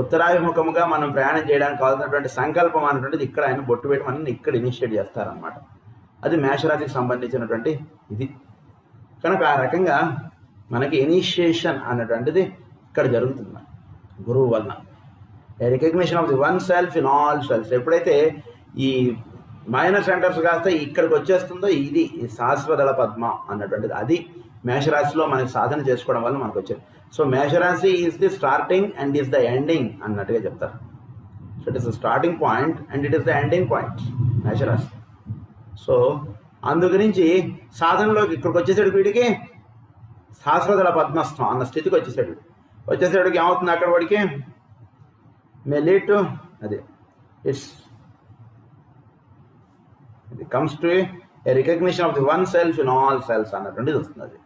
A: ఉత్తరాభిముఖముగా మనం ప్రయాణం చేయడానికి కావాల్సినటువంటి సంకల్పం అనేటువంటిది ఇక్కడ ఆయన బొట్టు పెట్టి మనం ఇక్కడ ఇనిషియేట్ చేస్తారనమాట. అది మేషరాశికి సంబంధించినటువంటి ఇది. కనుక ఆ రకంగా మనకి ఇనిషియేషన్ అన్నటువంటిది ఇక్కడ జరుగుతుంది గురువు వలన. Recognition of the one self in all selfs. ఎప్పుడైతే ఈ మైనర్ సెంటర్స్ కాస్త ఇక్కడికి వచ్చేస్తుందో ఇది సహస్రదళ పద్మ అన్నటువంటిది, అది మేషరాశిలో మనకి సాధన చేసుకోవడం వల్ల మనకు వచ్చేది. సో మేషరాశి is the starting and is the ending అన్నట్టుగా చెప్తారు. So it is the starting point and it is the ending point మేషరాశి. సో అందు గురించి సాధనలోకి ఇక్కడికి వచ్చేసాడు వీడికి సహస్రదళ పద్మస్థం అన్న స్థితికి వచ్చేసాడికి ఏమవుతుంది అక్కడ వాడికి మే లీడ్ టు అది it comes to a recognition of the one self in all selves అన్నటువంటిది వస్తుంది. అది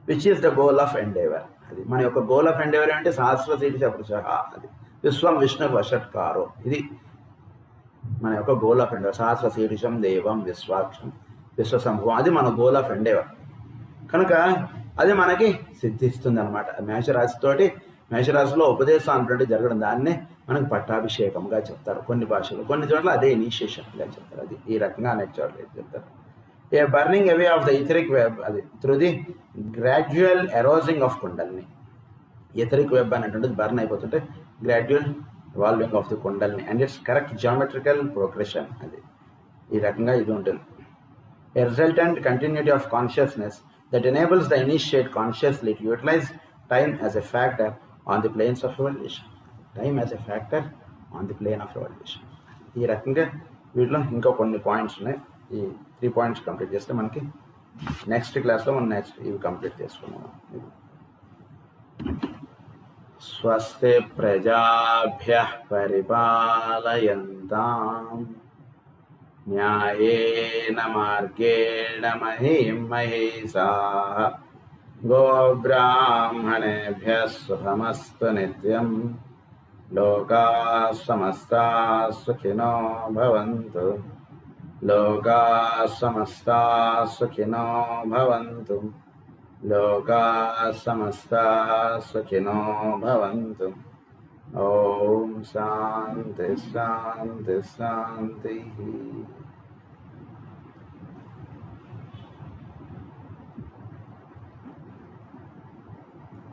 A: which is the goal of endeavour. అది మన యొక్క గోల్ ఆఫ్ ఎండేవర్ అంటే సహస్ర శీర్ష పురుష, అది విశ్వం విష్ణు వషట్కారో, ఇది మన యొక్క గోల్ ఆఫ్ ఎండేవర్. సహస్ర శీర్షం దేవం విశ్వాక్షం విశ్వసంభవం, అది మన గోల్ ఆఫ్ ఎండేవర్. కనుక అది మనకి సిద్ధిస్తుంది అనమాట. మేషరాశితోటి మేషరాశిలో ఉపదేశం అనేటువంటి జరగడం దాన్నే మనకు పట్టాభిషేకంగా చెప్తారు కొన్ని భాషలు, కొన్ని చోట్ల అదే ఇనిషియేషన్గా చెప్తారు. అది ఈ రకంగా అనేక చోట్ల చెప్తారు. A burning away of the etheric web, అది through the gradual eroding of kundalini. Etheric web అనేటువంటిది బర్న్ అయిపోతుంటే gradual evolving of the kundalini and its correct geometrical progression, అది ఈ రకంగా ఇది ఉంటుంది. A resultant continuity of consciousness that enables the initiate consciously to utilize time as a factor on the planes of evolution. Time as a factor on the plane of evolution. ఈ రకంగా వీటిలో ఇంకా కొన్ని పాయింట్స్ ఉన్నాయి. ఈ 3 points complete చేస్తే మనకి next క్లాస్లో మనం ఇవి కంప్లీట్ చేసుకున్నాం. స్వస్తి ప్రజాభ్యః పరిపాలయంతాం న్యాయేన మార్గేణ మహీం మహీషాః గోబ్రాహ్మణేభ్యः శుభమస్తు నిత్యం. లోకాః సమస్తాః సుఖినో భవంతు. లోకాః సమస్తాః సుఖినో భవంతు. లోకాః సమస్తాః సుఖినో భవంతు. ఓం శాంతి శాంతి శాంతి.